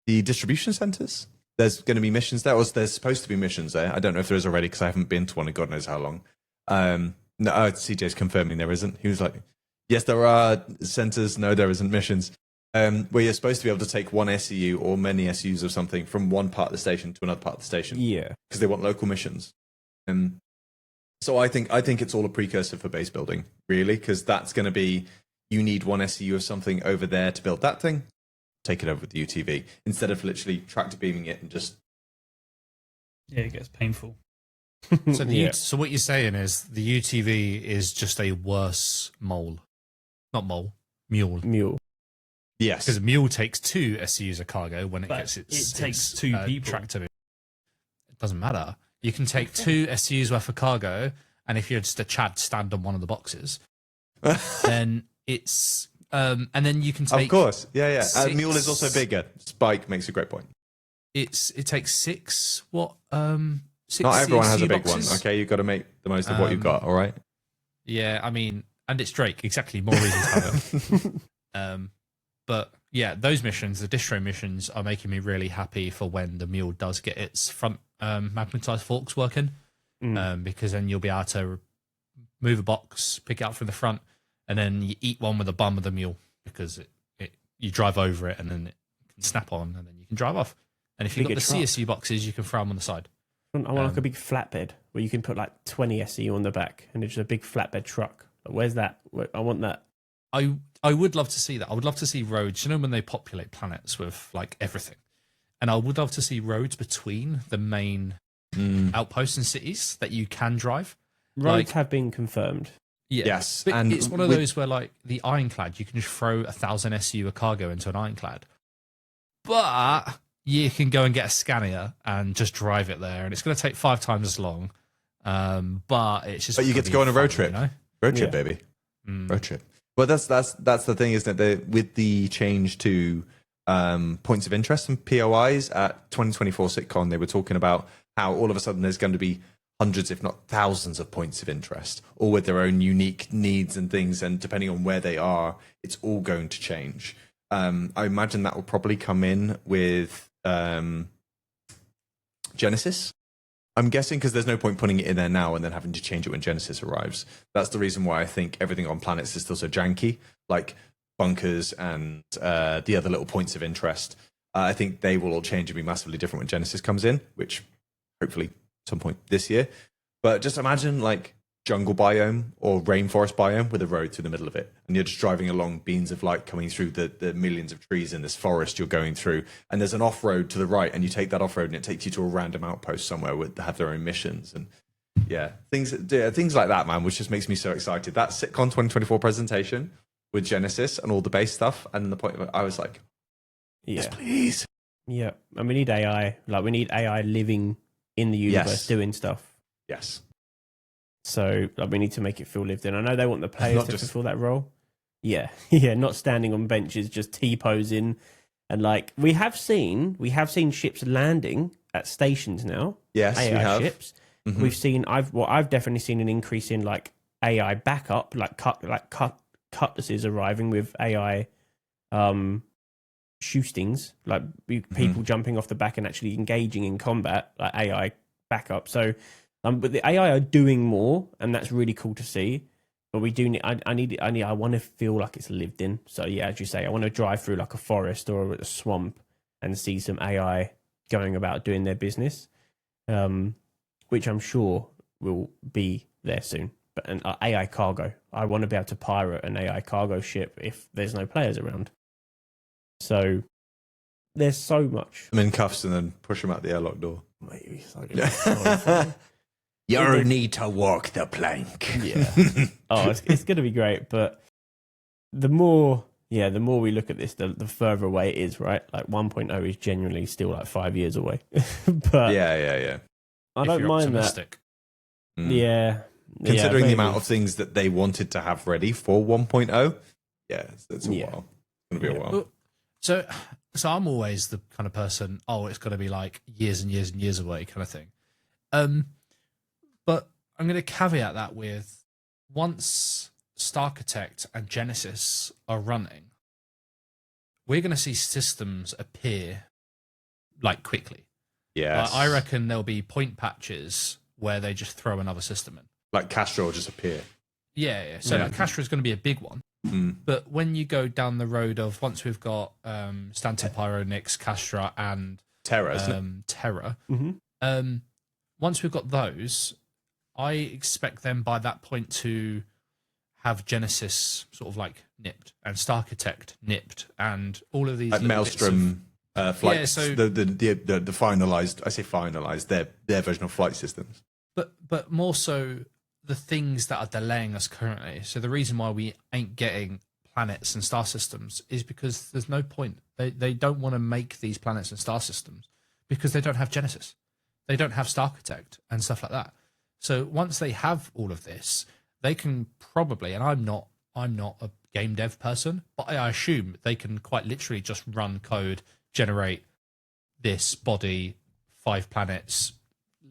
the distribution centers? There's going to be missions there, or there's supposed to be missions there. I don't know if there is already because I haven't been to one in God knows how long. No, CJ's confirming there isn't. He was like, yes, there are centers. No, there isn't missions. Where you're supposed to be able to take one SEU or many SEUs of something from one part of the station to another part of the station. Yeah. Because they want local missions. So I think it's all a precursor for base building, really, because that's going to be, you need one SCU of something over there to build that thing, take it over with the UTV, instead of literally tractor beaming it and just... Yeah, it gets painful. So what you're saying is the UTV is just a worse mole. Not mole, mule. Mule. Yes. Because a mule takes 2 SCUs of cargo when it gets its... It takes 2 people. Tractor. It doesn't matter. You can take 2 SCUs worth of cargo, and if you're just a Chad, stand on one of the boxes, then it's... and then you can take... Of course, yeah. 6... mule is also bigger. Spike makes a great point. It takes 6... What? 6 Not everyone has a big boxes. one, okay? You've got to make the most of what you've got, all right? Yeah, I mean... And it's Drake, exactly. More reason to have it. But yeah, those missions, the distro missions, are making me really happy for when the mule does get its front magnetized forks working, because then you'll be able to move a box, pick it up from the front, and then you eat one with the bum of the mule, because you drive over it and then it can snap on and then you can drive off. And if you've got the CSU boxes, you can throw them on the side. I want like a big flatbed where you can put like 20 SCU on the back and it's just a big flatbed truck. Where's that? I want that. I would love to see that. I would love to see roads, you know, when they populate planets with like everything. And I would love to see roads between the main outposts and cities that you can drive. Roads have been confirmed. Yeah. Yes. But and it's one of those where like the Ironclad, you can just throw 1,000 SU of cargo into an Ironclad. But you can go and get a Scania and just drive it there. And it's going to take 5 times as long. But it's just... But you get to go on a road trip. You know? Road trip, baby. Road trip. Well, that's the thing, isn't it? With the change to points of interest and POIs at 2024 SitCon, they were talking about how all of a sudden there's going to be hundreds, if not thousands, of points of interest, all with their own unique needs and things. And depending on where they are, it's all going to change. I imagine that will probably come in with Genesis. I'm guessing because there's no point putting it in there now and then having to change it when Genesis arrives. That's the reason why I think everything on planets is still so janky, like bunkers and the other little points of interest. I think they will all change and be massively different when Genesis comes in, which hopefully some point this year. But just imagine like jungle biome or rainforest biome with a road through the middle of it, and you're just driving along beams of light coming through the millions of trees in this forest you're going through, and there's an off-road to the right, and you take that off-road and it takes you to a random outpost somewhere with have their own missions. And things like that, man, which just makes me so excited. That SitCon 2024 presentation with Genesis and all the base stuff, and the point of it, I was like, yes, please. Yeah, and we need AI. Like, we need AI living in the universe, doing stuff. Yes. So we need to make it feel lived in. I know they want the players to fulfill that role. Yeah, not standing on benches, just T-posing. And like we have seen ships landing at stations now. Yes, AI we have. Ships. Mm-hmm. We've seen. I've definitely seen an increase in like AI backup, cutlasses arriving with AI shootings, like people jumping off the back and actually engaging in combat, like AI backup. So. But the AI are doing more, and that's really cool to see. But we do need. I want to feel like it's lived in. So yeah, as you say, I want to drive through like a forest or a swamp and see some AI going about doing their business, which I'm sure will be there soon. But an AI cargo. I want to be able to pirate an AI cargo ship if there's no players around. So there's so much. I'm in cuffs and then push them out the airlock door. Maybe. You need to walk the plank. Yeah. It's going to be great. But the more we look at this, the further away it is, right? Like 1.0 is genuinely still like 5 years away. But yeah. I don't mind that. Yeah. Considering the amount of things that they wanted to have ready for 1.0, it's a while. It's going to be a while. So I'm always the kind of person, it's going to be like years and years and years away kind of thing. But I'm going to caveat that with once Starchitect and Genesis are running, we're going to see systems appear like quickly. Yeah, I reckon there'll be point patches where they just throw another system in. Like Castro will just appear. Yeah. So like Castro is going to be a big one. But when you go down the road of once we've got Stanton Pyro, Nyx, Castra, and Terra, Terra, once we've got those, I expect them by that point to have Genesis sort of like nipped and Starkitect nipped and all of these Maelstrom flight. Yeah, so the finalized. I say finalized. Their version of flight systems. But more so the things that are delaying us currently. So the reason why we ain't getting planets and star systems is because there's no point. They don't want to make these planets and star systems because they don't have Genesis. They don't have Starkitect and stuff like that. So once they have all of this, they can probably, and I'm not a game dev person, but I assume they can quite literally just run code, generate this body, 5 planets,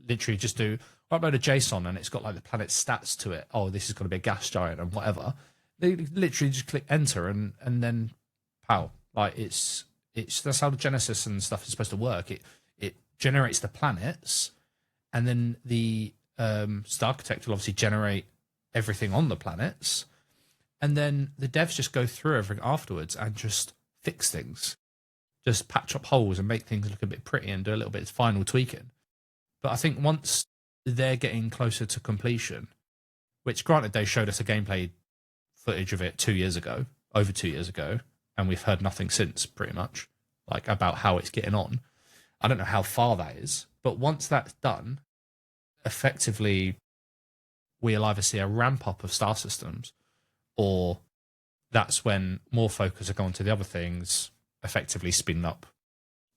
literally just do upload a JSON and it's got like the planet stats to it. Oh, this is going to be a gas giant and whatever. They literally just click enter and then pow. Like it's that's how the Genesis and stuff is supposed to work. It generates the planets, and then the Starkitect will obviously generate everything on the planets, and then the devs just go through everything afterwards and just fix things, just patch up holes and make things look a bit pretty and do a little bit of final tweaking. But I think once they're getting closer to completion, which granted they showed us a gameplay footage of it over 2 years ago, and we've heard nothing since, pretty much, like about how it's getting on. I don't know how far that is, but once that's done, effectively we'll either see a ramp up of star systems, or that's when more focus are going to the other things, effectively speeding up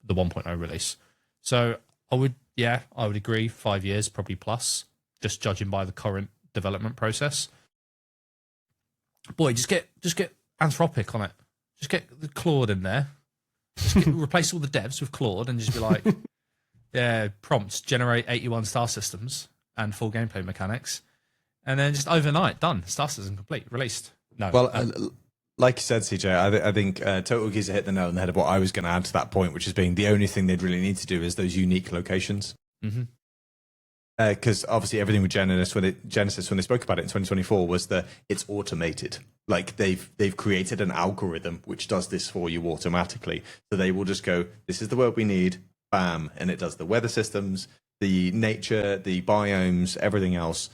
the 1.0 release. So I would agree, 5 years probably plus, just judging by the current development process. Boy, just get Anthropic on it. Just get the Claude in there. Replace all the devs with Claude and just be like, yeah, prompts, generate 81 star systems and full gameplay mechanics. And then just overnight, done. Star system complete, released. No. Well, like you said, CJ, I think Total Geezer hit the nail on the head of what I was going to add to that point, which is being the only thing they'd really need to do is those unique locations. Mm-hmm. Because obviously everything with Genesis when they spoke about it in 2024 was that it's automated. Like they've created an algorithm which does this for you automatically. So they will just go, this is the world we need, bam, and it does the weather systems, the nature, the biomes, everything else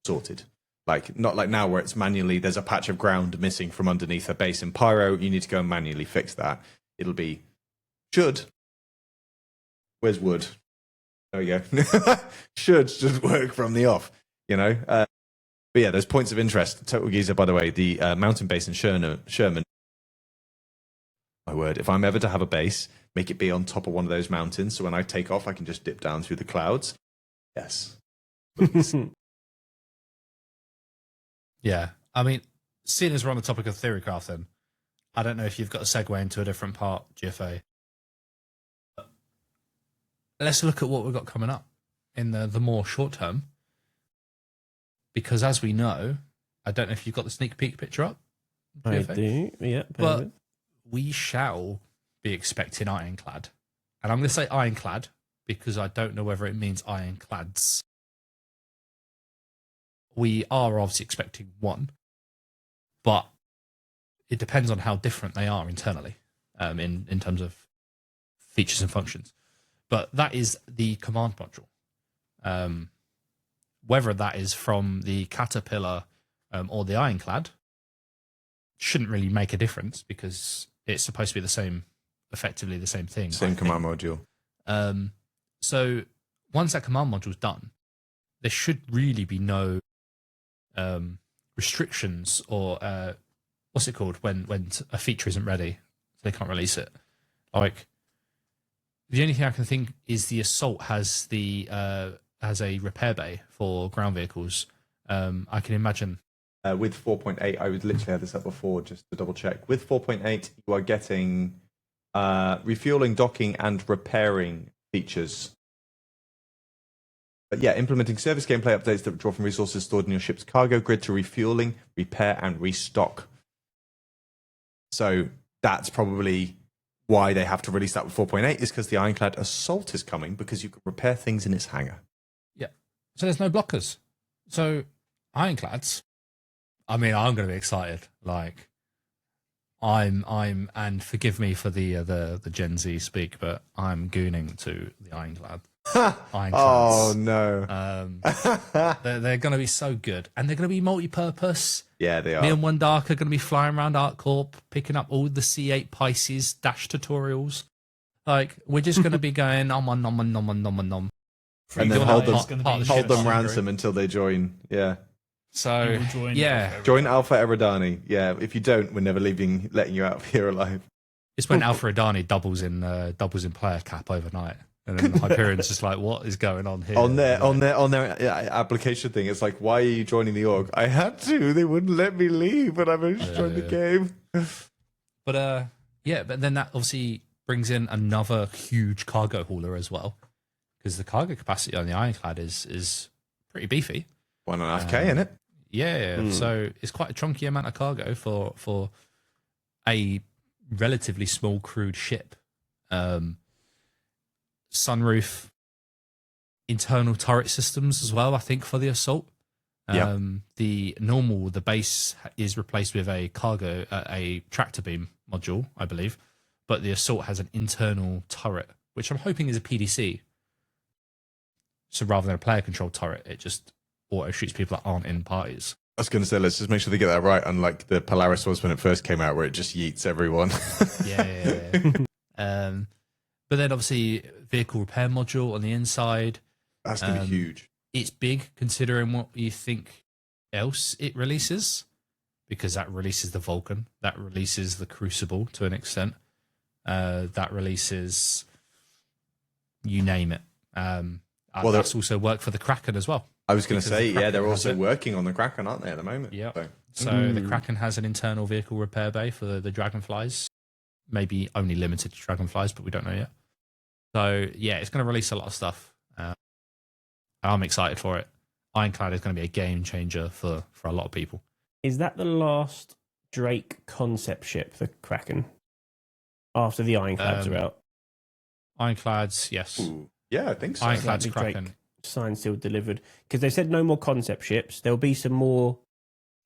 sorted. Like not like now where it's manually, there's a patch of ground missing from underneath a base in Pyro, you need to go and manually fix that. It'll be where's wood? There we go. Should just work from the off, you know. But yeah, those points of interest. Total Geezer, by the way, the mountain base in Sherman. My word, if I'm ever to have a base, make it be on top of one of those mountains, so when I take off, I can just dip down through the clouds. Yes. Yeah, I mean, seeing as we're on the topic of Theorycraft, then I don't know if you've got a segue into a different part, GFA. Let's look at what we've got coming up in the more short term. Because as we know, I don't know if you've got the sneak peek picture up. GFA. I do, yeah. But we shall be expecting Ironclad. And I'm going to say Ironclad because I don't know whether it means Ironclads. We are obviously expecting one, but it depends on how different they are internally in terms of features and functions. But that is the command module. Whether that is from the Caterpillar or the Ironclad shouldn't really make a difference because it's supposed to be effectively the same thing. Same command module. So once that command module's done, there should really be no restrictions or what's it called when a feature isn't ready, they can't release it. Like, the only thing I can think is the Assault has a repair bay for ground vehicles. I can imagine. With 4.8, I would literally have this up before just to double check. With 4.8, you are getting refueling, docking, and repairing features. But yeah, implementing service gameplay updates that draw from resources stored in your ship's cargo grid to refueling, repair, and restock. So that's probably why they have to release that with 4.8 is because the Ironclad Assault is coming because you can repair things in its hangar. Yeah. So there's no blockers. So Ironclads, I mean, I'm going to be excited. Like, and forgive me for the Gen Z speak, but I'm gooning to the Ironclad. Ironclads. Oh no. They're going to be so good, and they're going to be multi-purpose. Yeah, they are. Me and OneDark are going to be flying around ArtCorp, picking up all the C8 Pisces dash tutorials. Like, we're just going to be going nom. And then hold them ransom until they join. Yeah. So join Alpha Eridani. Yeah, if you don't, we're never letting you out of here alive. It's when Alpha Eridani doubles in player cap overnight. And then Hyperion's just like, what is going on here? On their application thing, it's like, why are you joining the org? I had to. They wouldn't let me leave, but I managed to join the game. But then that obviously brings in another huge cargo hauler as well, because the cargo capacity on the Ironclad is pretty beefy. 1.5K in it. Yeah, so it's quite a chunky amount of cargo for a relatively small crewed ship. Sunroof, internal turret systems as well, I think, for the assault. The base is replaced with a tractor beam module, I believe, but the assault has an internal turret, which I'm hoping is a PDC. So rather than a player controlled turret, it just auto shoots people that aren't in parties. I was going to say, let's just make sure they get that right, unlike the Polaris was when it first came out, where it just yeets everyone. But then obviously vehicle repair module on the inside. That's going to be huge. It's big considering what you think else it releases, because that releases the Vulcan, that releases the Crucible to an extent, that releases you name it. That's also work for the Kraken as well. I was going to say, they're also working on the Kraken, aren't they, at the moment? Yeah. So the Kraken has an internal vehicle repair bay for the Dragonflies. Maybe only limited to Dragonflies, but we don't know yet. So, yeah, it's going to release a lot of stuff. I'm excited for it. Ironclad is going to be a game changer for a lot of people. Is that the last Drake concept ship, the Kraken? After the Ironclads are out? Ironclads, yes. Ooh. Yeah, I think so. Ironclads, Kraken. Drake signed, sealed, delivered. Because they said no more concept ships. There'll be some more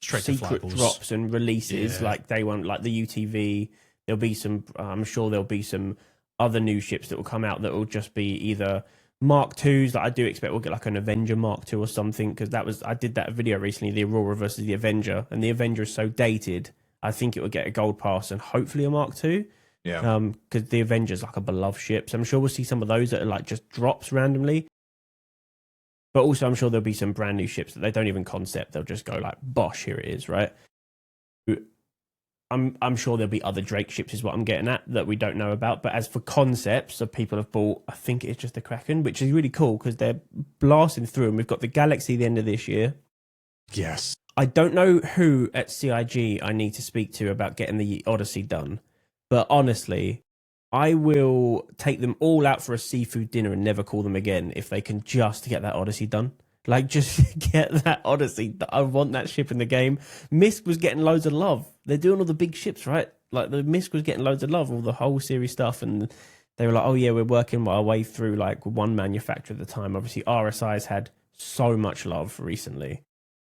secret drops and releases, like they want, like the UTV. There'll be some, I'm sure there'll be some other new ships that will come out that will just be either Mark IIs, that I do expect we'll get like an Avenger Mark II or something, because I did that video recently, the Aurora versus the Avenger, and the Avenger is so dated, I think it will get a gold pass and hopefully a Mark II. Yeah. Because the Avenger's like a beloved ship, so I'm sure we'll see some of those that are like just drops randomly. But also I'm sure there'll be some brand new ships that they don't even concept, they'll just go like, bosh, here it is, right? I'm sure there'll be other Drake ships is what I'm getting at that we don't know about. But as for concepts that people have bought, I think it's just the Kraken, which is really cool because they're blasting through, and we've got the Galaxy at the end of this year. Yes. I don't know who at CIG I need to speak to about getting the Odyssey done, but honestly, I will take them all out for a seafood dinner and never call them again if they can just get that Odyssey done. Like, just get that Odyssey. I want that ship in the game. Misk was getting loads of love. They're doing all the big ships, right? Like, the Misk was getting loads of love, all the whole series stuff. And they were like, oh, yeah, we're working our way through, like, one manufacturer at the time. Obviously, RSI's had so much love recently.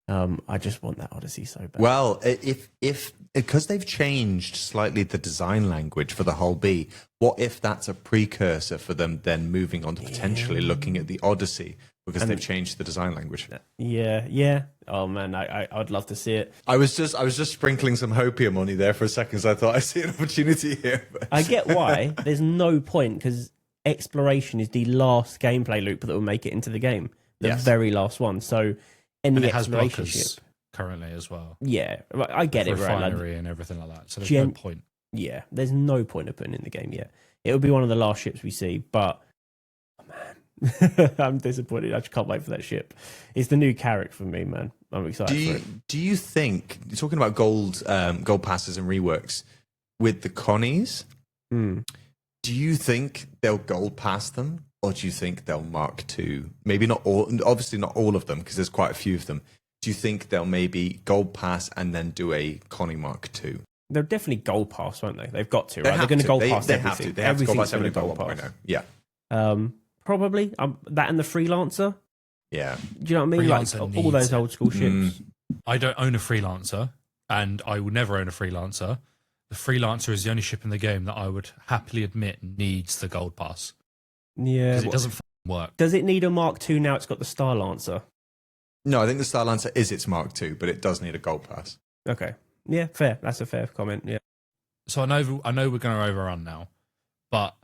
I just want that Odyssey so bad. Well, if because they've changed slightly the design language for the Hull B, what if that's a precursor for them then moving on to potentially looking at the Odyssey? Because they've changed the design language. Yeah. Oh man, I'd love to see it. I was just sprinkling some hopium on you there for a second, so I thought I see an opportunity here. But... I get why. There's no point, because exploration is the last gameplay loop that will make it into the game. The very last one. So any exploration ship currently as well. Yeah, I get it, right? Refinery and everything like that. So there's no point. Yeah, there's no point of putting it in the game yet. It'll be one of the last ships we see, but I'm disappointed. I just can't wait for that ship. It's the new carrick for me, man. I'm excited for it. Do you think, talking about gold passes and reworks with the Connies, do you think they'll gold pass them, or do you think they'll Mark II? Maybe not all, obviously not all of them, because there's quite a few of them. Do you think they'll maybe gold pass and then do a Connie Mark II? They'll definitely gold pass, won't they? They've got to, right? They're going to gold pass everything. They have to gold pass everything by 1.0. Yeah. Probably that and the Freelancer. Yeah. Do you know what I mean? Freelancer like all those old school ships. I don't own a Freelancer, and I will never own a Freelancer. The Freelancer is the only ship in the game that I would happily admit needs the gold pass. Yeah. Because it doesn't work. Does it need a Mark II now? It's got the Star Lancer. No, I think the Star Lancer is its Mark II, but it does need a gold pass. Okay, yeah, fair. That's a fair comment. Yeah. So I know we're going to overrun now, but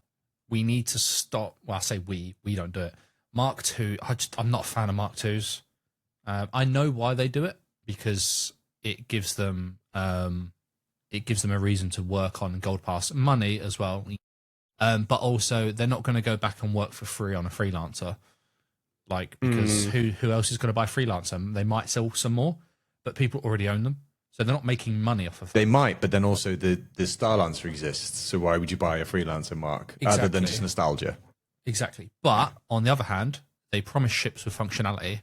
we need to stop. Well, I say we don't do it. Mark II. I'm not a fan of Mark IIs. I know why they do it, because it gives them a reason to work on gold pass money as well. But also they're not going to go back and work for free on a freelancer, because who else is going to buy freelancer? They might sell some more, but people already own them, so they're not making money off of them. They might, but then also the Star Lancer exists, so why would you buy a freelancer mark other than just nostalgia? Exactly. But on the other hand, they promise ships with functionality.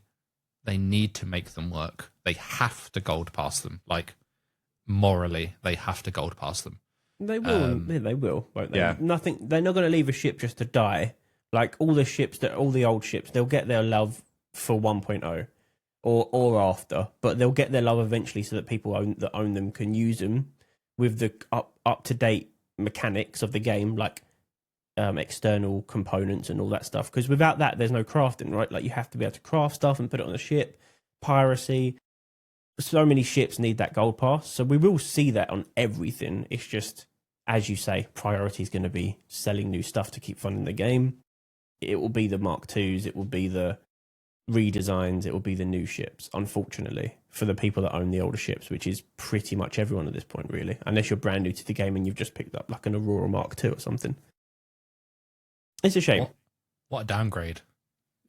They need to make them work. They have to gold pass them. Morally, they have to gold pass them. They will. They will, won't they? Yeah. Nothing. They're not going to leave a ship just to die. Like all the old ships, they'll get their love for 1.0 or after, but they'll get their love eventually, so that people that own them can use them with the up to date mechanics of the game, like external components and all that stuff. Because without that, there's no crafting, right? Like you have to be able to craft stuff and put it on the ship. Piracy. So many ships need that gold pass, so we will see that on everything. It's just, as you say, priority is going to be selling new stuff to keep funding the game. It will be the Mark IIs, it will be the redesigns, it will be the new ships, unfortunately, for the people that own the older ships, which is pretty much everyone at this point, really, unless you're brand new to the game and you've just picked up like an Aurora Mark II or something. It's a shame. What a downgrade.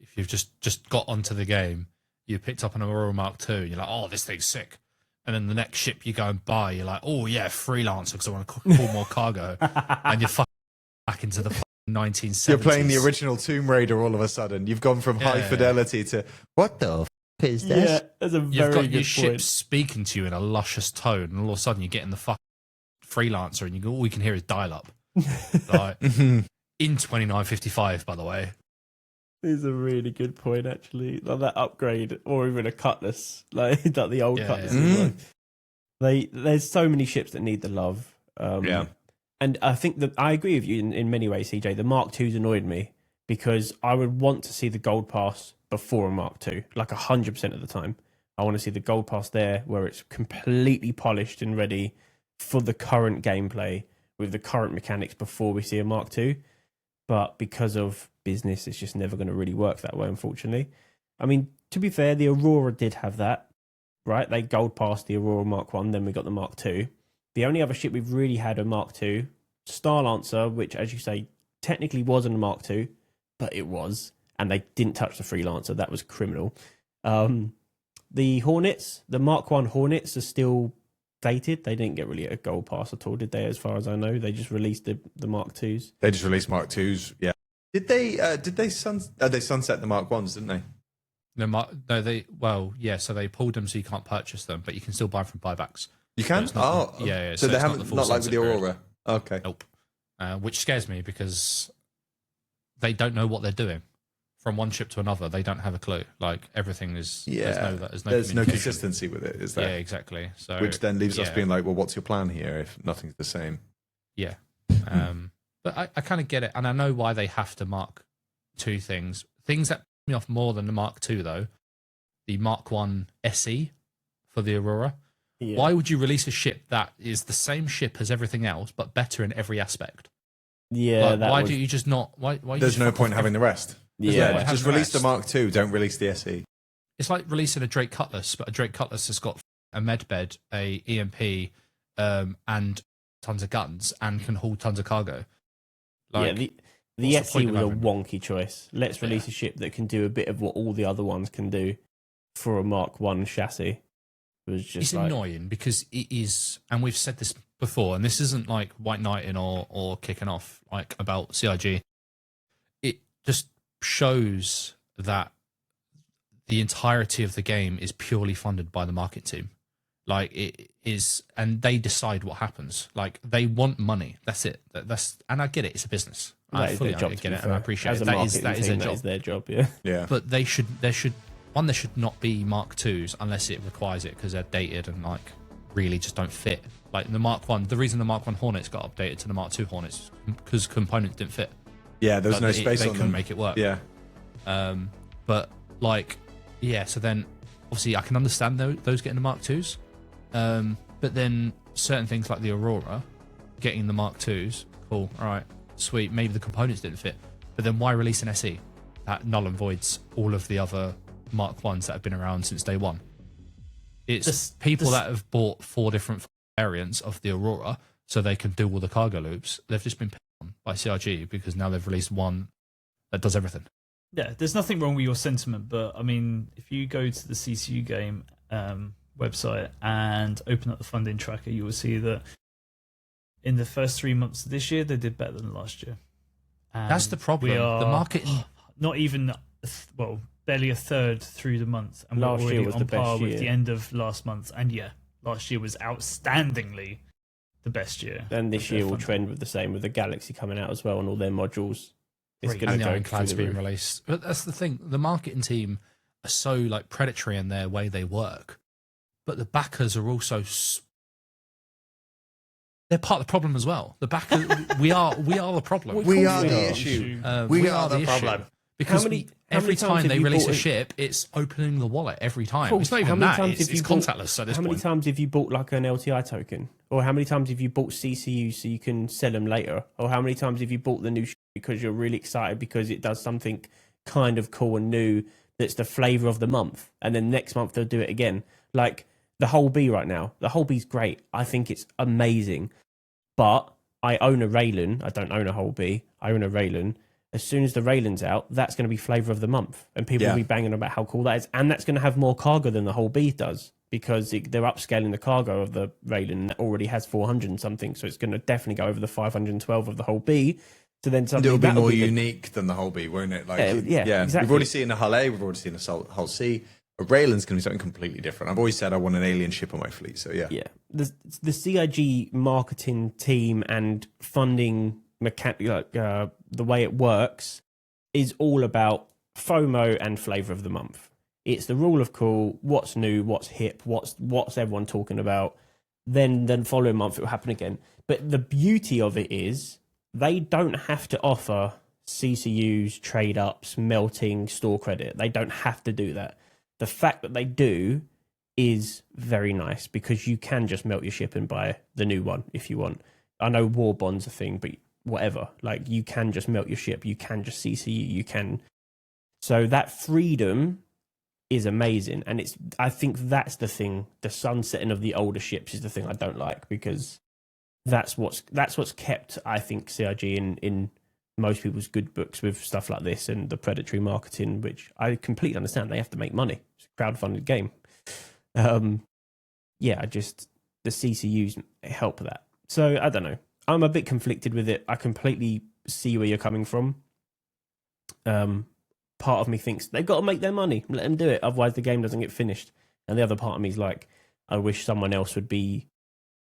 If you've just got onto the game, you picked up an Aurora Mark II, and you're like, oh, this thing's sick. And then the next ship you go and buy, you're like, oh, yeah, freelancer, because I want to pull more cargo. And you're fucking back into the 1970s. You're playing the original Tomb Raider all of a sudden. You've gone from high fidelity to, what the is this? Yeah, that's a very You've got good your point. ship speaking to you in a luscious tone, and all of a sudden you get in the fucking freelancer, and all we can hear is dial-up. In 2955, by the way. It's a really good point, actually. Like that upgrade, or even a cutlass, like the old cutlass. There's so many ships that need the love. And I think that I agree with you in many ways, CJ. The Mark IIs annoyed me because I would want to see the gold pass before a Mark II, like 100% of the time. I want to see the gold pass there, where it's completely polished and ready for the current gameplay with the current mechanics before we see a Mark II. But because of business, it's just never going to really work that way, unfortunately. I mean, to be fair, the Aurora did have that, right? They gold passed the Aurora Mark I, then we got the Mark II. The only other ship we've really had a Mark II, Star Lancer, which, as you say, technically wasn't a Mark II, but it was, and they didn't touch the Freelancer. That was criminal. The Hornets, the Mark I Hornets are still dated. They didn't get really a gold pass at all, did they? As far as I know, they just released the Mark IIs. They just released Mark IIs. Yeah. Did they sunset the Mark Ones? Didn't they? So they pulled them, so you can't purchase them, but you can still buy them from buybacks. You can. So So they haven't, not like with the Aurora. Okay. Nope. Which scares me because they don't know what they're doing. From one ship to another, they don't have a clue. Like everything is, there's no consistency with it, is there? Yeah, exactly. So, which then leaves us being like, well, what's your plan here if nothing's the same? Yeah. But I kind of get it, and I know why they have to Mark II things. Things that piss me off more than the Mark II, though, the Mark I SE for the Aurora. Yeah. Why would you release a ship that is the same ship as everything else, but better in every aspect? Yeah. Why do you just not? Why there's no point having the rest. Yeah, just release the Mark II. Don't release the SE. It's like releasing a Drake Cutlass, but a Drake Cutlass has got a medbed, a EMP, and tons of guns, and can haul tons of cargo. The SE was a wonky choice. Let's release a ship that can do a bit of what all the other ones can do for a Mark I chassis. It's annoying because it is, and we've said this before, and this isn't like white knighting or kicking off like about CIG. It just shows that the entirety of the game is purely funded by the market team. Like it is, and they decide what happens. Like they want money. That's it. And I get it. It's a business. I fully get it, and I appreciate it. That is their job. That is their job. Yeah. But there should not be Mark IIs unless it requires it because they're dated and like really just don't fit. Like the Mark I, the reason the Mark I Hornets got updated to the Mark II Hornets because components didn't fit. Yeah, there's no space on them. They couldn't make it work. Yeah. But like, yeah. So then, obviously, I can understand those getting the Mark IIs. But then certain things like the Aurora, getting the Mark IIs, cool, all right, sweet. Maybe the components didn't fit, but then why release an SE that null and voids all of the other Mark I's that have been around since day one? It's people that have bought 4 different variants of the Aurora so they can do all the cargo loops. They've just been picked on by CRG because now they've released one that does everything. Yeah, there's nothing wrong with your sentiment, but I mean, if you go to the CCU game website and open up the funding tracker, you will see that in the first 3 months of this year, they did better than last year. And that's the problem. The marketing, not even barely a third through the month, and last we're already year was on the best par with year. the end of last month. And yeah, last year was outstandingly the best year. And this year will trend with the same, with the Galaxy coming out as well and all their modules. It's going to and the go Ironclad's through the being roof. released. But that's the thing. The marketing team are so like predatory in their way they work, but the backers are also they're part of the problem as well. The backers, we are the problem. We are the issue. We are the problem. Because every time they release a ship, it's opening the wallet every time. It's not even that. It's contactless at this point. How many times have you bought like an LTI token? Or how many times have you bought CCU so you can sell them later? Or how many times have you bought the new ship because you're really excited because it does something kind of cool and new that's the flavour of the month? And then next month they'll do it again. Like the whole B right now. The whole B's great. I think it's amazing. But I own a Raylan. I don't own a whole B. I own a Raylan. As soon as the Raylan's out, that's going to be flavour of the month. And people will be banging about how cool that is. And that's going to have more cargo than the whole B does because they're upscaling the cargo of the Raylan that already has 400 and something. So it's going to definitely go over the 512 of the whole B. So then it'll be more unique than the whole B, won't it? Like, yeah, exactly. We've already seen a Hull A, we've already seen a Hull C. A Raylan's going to be something completely different. I've always said I want an alien ship on my fleet, so yeah. Yeah. The CIG marketing team and funding the way it works is all about FOMO and flavour of the month. It's the rule of cool, what's new, what's hip, what's everyone talking about. Then following month it will happen again. But the beauty of it is they don't have to offer CCUs, trade ups, melting, store credit. They don't have to do that. The fact that they do is very nice because you can just melt your ship and buy the new one if you want. I know war bonds a thing, but whatever. Like you can just melt your ship, you can just CCU, you can. So that freedom is amazing, and I think that's the thing. The sunsetting of the older ships is the thing I don't like because that's what's kept, I think, CIG in most people's good books with stuff like this and the predatory marketing, which I completely understand. They have to make money. It's a crowdfunded game. The CCUs help that. So I don't know. I'm a bit conflicted with it. I completely see where you're coming from. Part of me thinks they've got to make their money. Let them do it. Otherwise the game doesn't get finished. And the other part of me is like, I wish someone else would be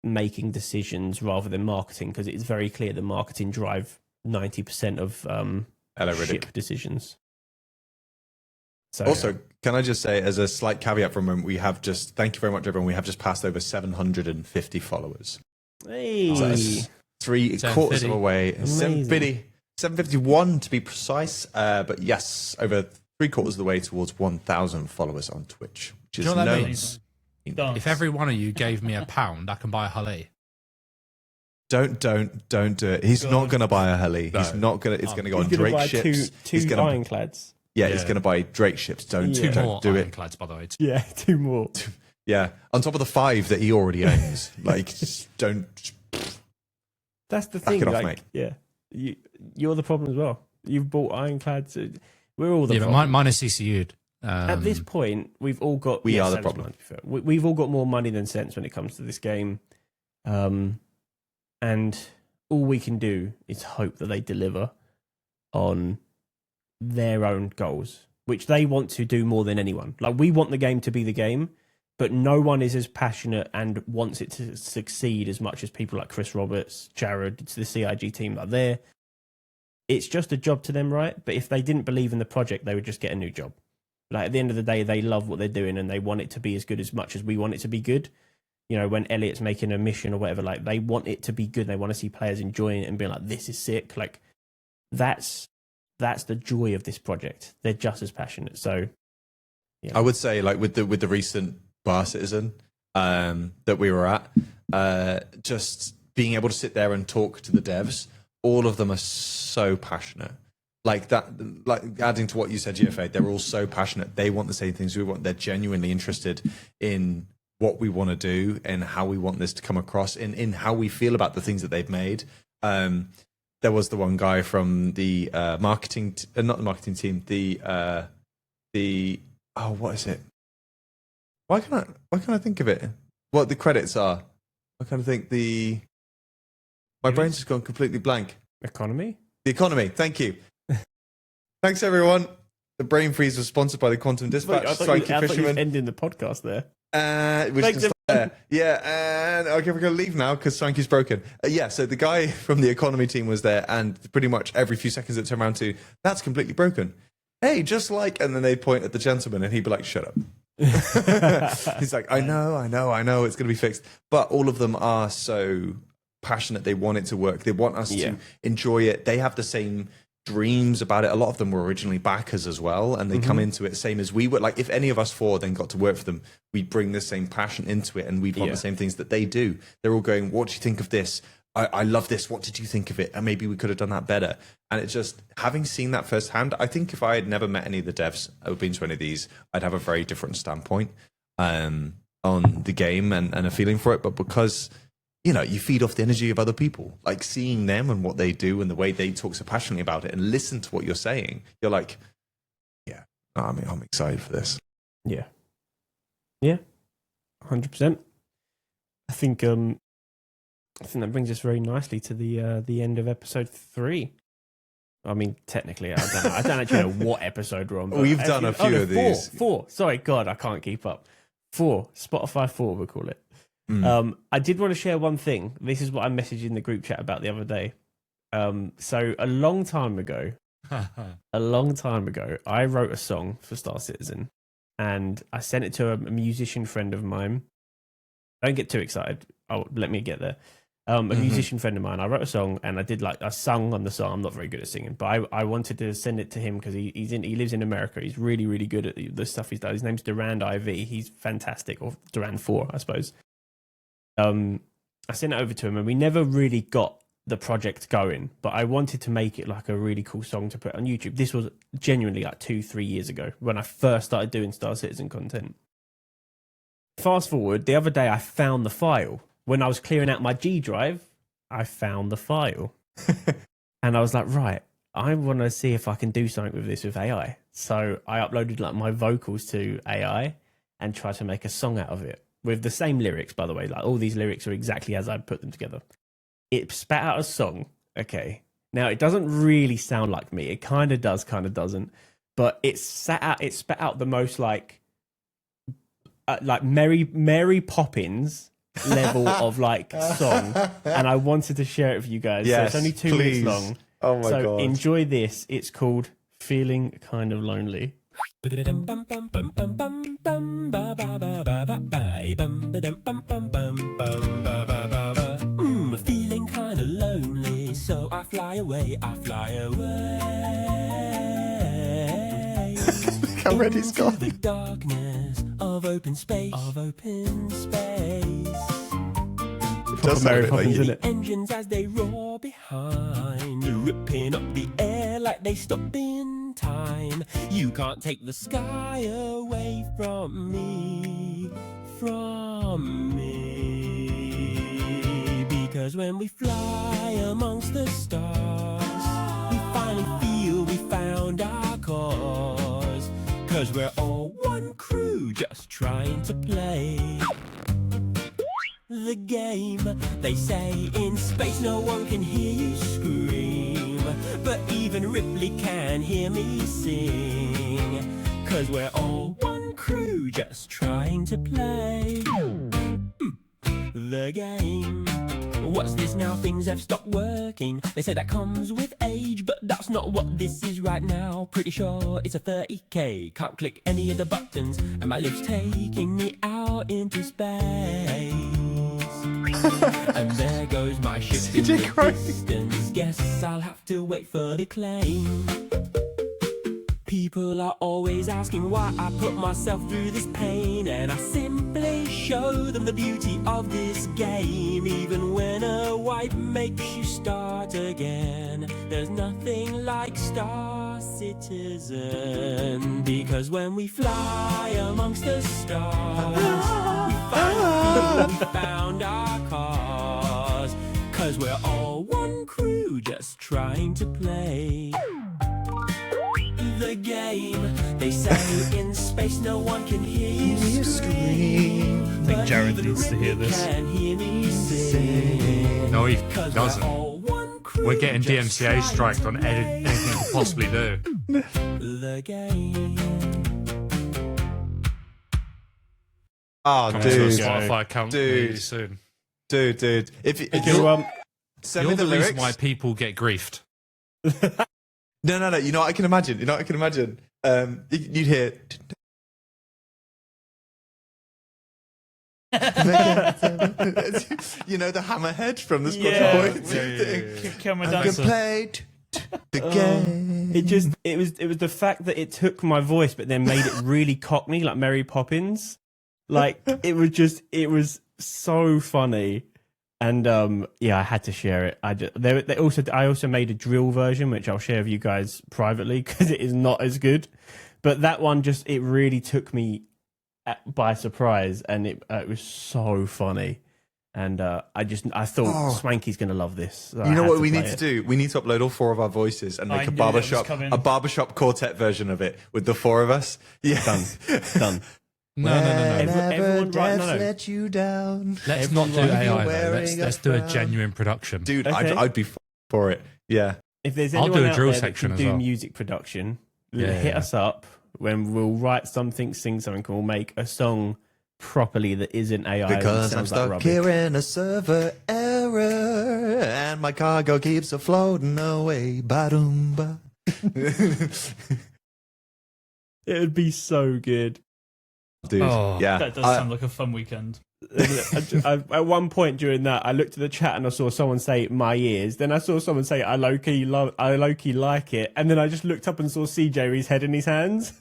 making decisions rather than marketing, because it's very clear that marketing drive 90% of ship decisions. So, also, can I just say, as a slight caveat from when we have just, thank you very much, everyone. We have just passed over 750 followers. Hey. So that's 3/4 of a way. 751 to be precise. But yes, over 3/4 of the way towards 1,000 followers on Twitch, which is you know what that no means? If every one of you gave me £1, I can buy a Hull A. Don't do it. He's not going to buy a Heli. No. He's not going to. It's going to go on Drake ships. Two Ironclads. Yeah, he's going to buy Drake ships. Don't do it. Ironclads, by the way. Yeah, 2 more. Yeah, on top of the 5 that he already owns. Like, just don't. That's the thing. Back it off, like, mate. Yeah, you're the problem as well. You've bought Ironclads. We're all the problem. But mine is CCU'd. At this point, we've all got. We are the problem. We've all got more money than sense when it comes to this game, and all we can do is hope that they deliver on their own goals, which they want to do more than anyone. Like, we want the game to be the game, but no one is as passionate and wants it to succeed as much as people like Chris Roberts, Jared, it's the CIG team that are there. It's just a job to them, right? But if they didn't believe in the project, they would just get a new job. Like, at the end of the day, they love what they're doing and they want it to be as good as much as we want it to be good. You know, when Elliot's making a mission or whatever, like, they want it to be good. They want to see players enjoying it and being like, this is sick. Like, that's that's the joy of this project. They're just as passionate. So, yeah. I would say, like with the recent Bar Citizen that we were at, just being able to sit there and talk to the devs, all of them are so passionate. Like that, like adding to what you said, GFA, they're all so passionate. They want the same things we want. They're genuinely interested in what we want to do and how we want this to come across, in how we feel about the things that they've made. There was the one guy from the marketing, not the marketing team, what is it? Why can't I think of it? What the credits are? I kind of think my brain's just gone completely blank. Economy? The Economy. Thank you. Thanks, everyone. The brain freeze was sponsored by the Quantum Dispatch. I thought you were ending the podcast there. Yeah, and okay, we're going to leave now because Swanky's broken. So the guy from the Economy team was there, and pretty much every few seconds it turned around to, that's completely broken. Hey, just like, and then they'd point at the gentleman and he'd be like, shut up. He's like, I know, it's going to be fixed. But all of them are so passionate. They want it to work. They want us to enjoy it. They have the same dreams about it. A lot of them were originally backers as well, and they come into it same as we were. Like, if any of us four then got to work for them, we'd bring the same passion into it, and we'd want the same things that they do. They're all going, what do you think of this? I love this. What did you think of it? And maybe we could have done that better. And it's just, having seen that firsthand, I think if I had never met any of the devs or been to any of these, I'd have a very different standpoint on the game and a feeling for it. But because, you feed off the energy of other people, like seeing them and what they do and the way they talk so passionately about it and listen to what you're saying, you're like, I'm excited for this. Yeah. 100%. I think that brings us very nicely to the end of episode 3. I mean, technically, I don't know. I don't actually know what episode we're on. But we've done a few of these. 4. Sorry, God, I can't keep up. 4. Spotify 4, we'll call it. I did want to share one thing. This is what I messaged in the group chat about the other day. So a long time ago, I wrote a song for Star Citizen, and I sent it to a musician friend of mine. Don't get too excited. Let me get there. A musician friend of mine. I wrote a song, and I sung on the song. I'm not very good at singing, but I wanted to send it to him because he lives in America. He's really, really good at the stuff he's done. His name's Durand IV. He's fantastic, or Durand 4, I suppose. I sent it over to him, and we never really got the project going, but I wanted to make it like a really cool song to put on YouTube. This was genuinely like 2-3 years ago when I first started doing Star Citizen content. Fast forward, the other day I found the file. When I was clearing out my G drive, I found the file. And I was like, right, I want to see if I can do something with this with AI. So I uploaded like my vocals to AI and tried to make a song out of it with the same lyrics, by the way. Like, all these lyrics are exactly as I put them together. It spat out a song. Okay. Now, it doesn't really sound like me. It kind of does, kind of doesn't. But it spat out the most like Mary Poppins level of like song, and I wanted to share it with you guys. Yes, so it's only 2 minutes long. Oh my god! Enjoy this. It's called "Feeling Kind of Lonely." Feeling kind of lonely, so I fly away. How ready it's gone. The darkness of open space. It does sound a bit like isn't it? Engines as they roar behind, ripping up the air like they stopped in time. You can't take the sky away from me, because when we fly amongst the stars, we finally feel we found our cause, 'cause we're all one crew just trying to play the game. They say in space no one can hear you scream, but even Ripley can hear me sing, 'cause we're all one crew just trying to play the game. What's this now? Things have stopped working. They say that comes with age, but that's not what this is right now. Pretty sure it's a 30k. Can't click any of the buttons, and my lips taking me out into space. And there goes my ship in the distance. Guess I'll have to wait for the claim. People are always asking why I put myself through this pain, and I simply show them the beauty of this game. Even when a wipe makes you start again, there's nothing like Star Citizen. Because when we fly amongst the stars, we found our cause. 'Cause we're all one crew just trying to play the game. They say in space no one can hear you scream. I think Jared needs to hear this. No, he doesn't. We're getting DMCA striked on anything we could possibly do. The game. Oh, Coming to a dude. Spotify account really soon. Dude. If you send me You're the the lyrics. reason why people get griefed. No. You know what I can imagine? You'd hear. You know the hammerhead from the Scottish Boys thing. Cameron I can Dancer. play the game. It was the fact that it took my voice, but then made it really Cockney, like Mary Poppins. Like it was so funny, and I had to share it. I also made a drill version, which I'll share with you guys privately because it is not as good. But that one it really took me by surprise, and it was so funny. And I thought Swanky's gonna love this. So You know what we need to do? We need to upload all four of our voices and make a barbershop quartet version of it with the four of us. Yeah, done. No. Everyone, right? No. let you down. Let's not do AI though. Let's do a genuine production. Dude, Okay. I'd be for it. Yeah. If there's I'll anyone do a out drill there that section can as do well. music production, Yeah, hit yeah. us up when we'll write something, sing something, and we'll make a song properly that isn't AI. Because and I'm sounds like stuck rubbish. here in a server error, and my cargo keeps floating away. Ba-doom-ba. It would be so good. Dude, Oh, yeah. That does sound like a fun weekend. At one point during that, I looked at the chat and I saw someone say "my ears." Then I saw someone say "I low-key like it," and then I just looked up and saw CJ with his head in his hands.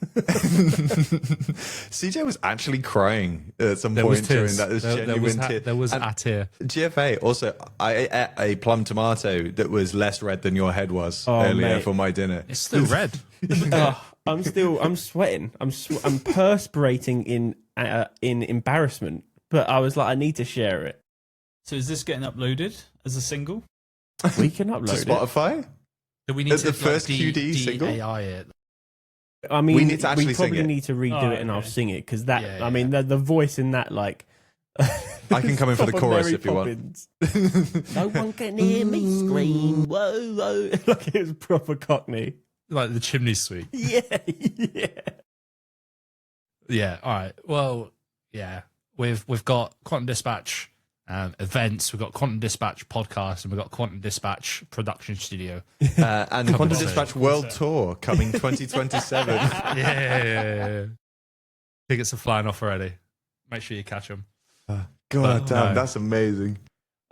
CJ was actually crying at some There point was during tears. that. There was And a tear. GFA also, I ate a plum tomato that was less red than your head was earlier mate. for my dinner. It's still red. I'm sweating. I'm perspirating in embarrassment. But I was like, I need to share it. So is this getting uploaded as a single? We can upload To it. Spotify? Do we need The first QD single? AI it? I mean, We need to actually probably sing it. need to redo it, and I'll okay. sing it because that. Yeah, I mean, the voice in that, like. I can come in for the Proper chorus Mary if you want. Poppins. No one can hear me scream. Whoa, whoa! Like it was proper Cockney. Like the chimney sweep. Yeah. Yeah. All right. Well, yeah. We've got Quantum Dispatch events. We've got Quantum Dispatch podcast, and we've got Quantum Dispatch production studio. And Quantum on. Dispatch World Tour coming 2027. Yeah. Tickets are flying off already. Make sure you catch them. God damn, no. that's amazing.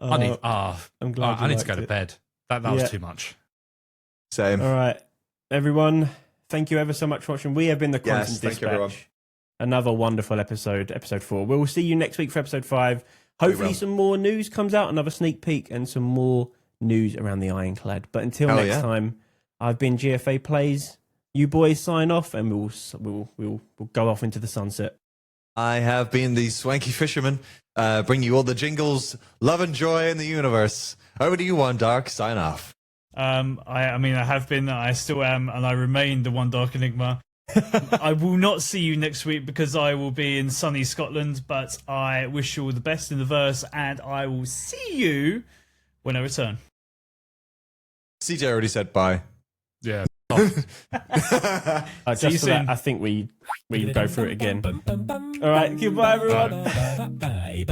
I need. I'm glad. I you need to go liked to it. bed. That was too much. Same. All right, everyone. Thank you ever so much for watching. We have been the Quantum Yes, thank you, everyone. Dispatch. Another wonderful episode 4. We'll see you next week for episode 5. Hopefully some more news comes out, another sneak peek, and some more news around the Ironclad. But until next time, I've been GFA Plays. You boys sign off, and we'll go off into the sunset. I have been the Swanky Fisherman, bring you all the jingles, love and joy in the universe. Over to you, OneDark. Sign off. I mean, I have been, I still am, and I remain the One Dark Enigma. I will not see you next week because I will be in sunny Scotland, but I wish you all the best in the verse, and I will see you when I return. CJ already said bye. Yeah. Just See you for that, soon. I think we go through it again. All right, goodbye, everyone. Bye.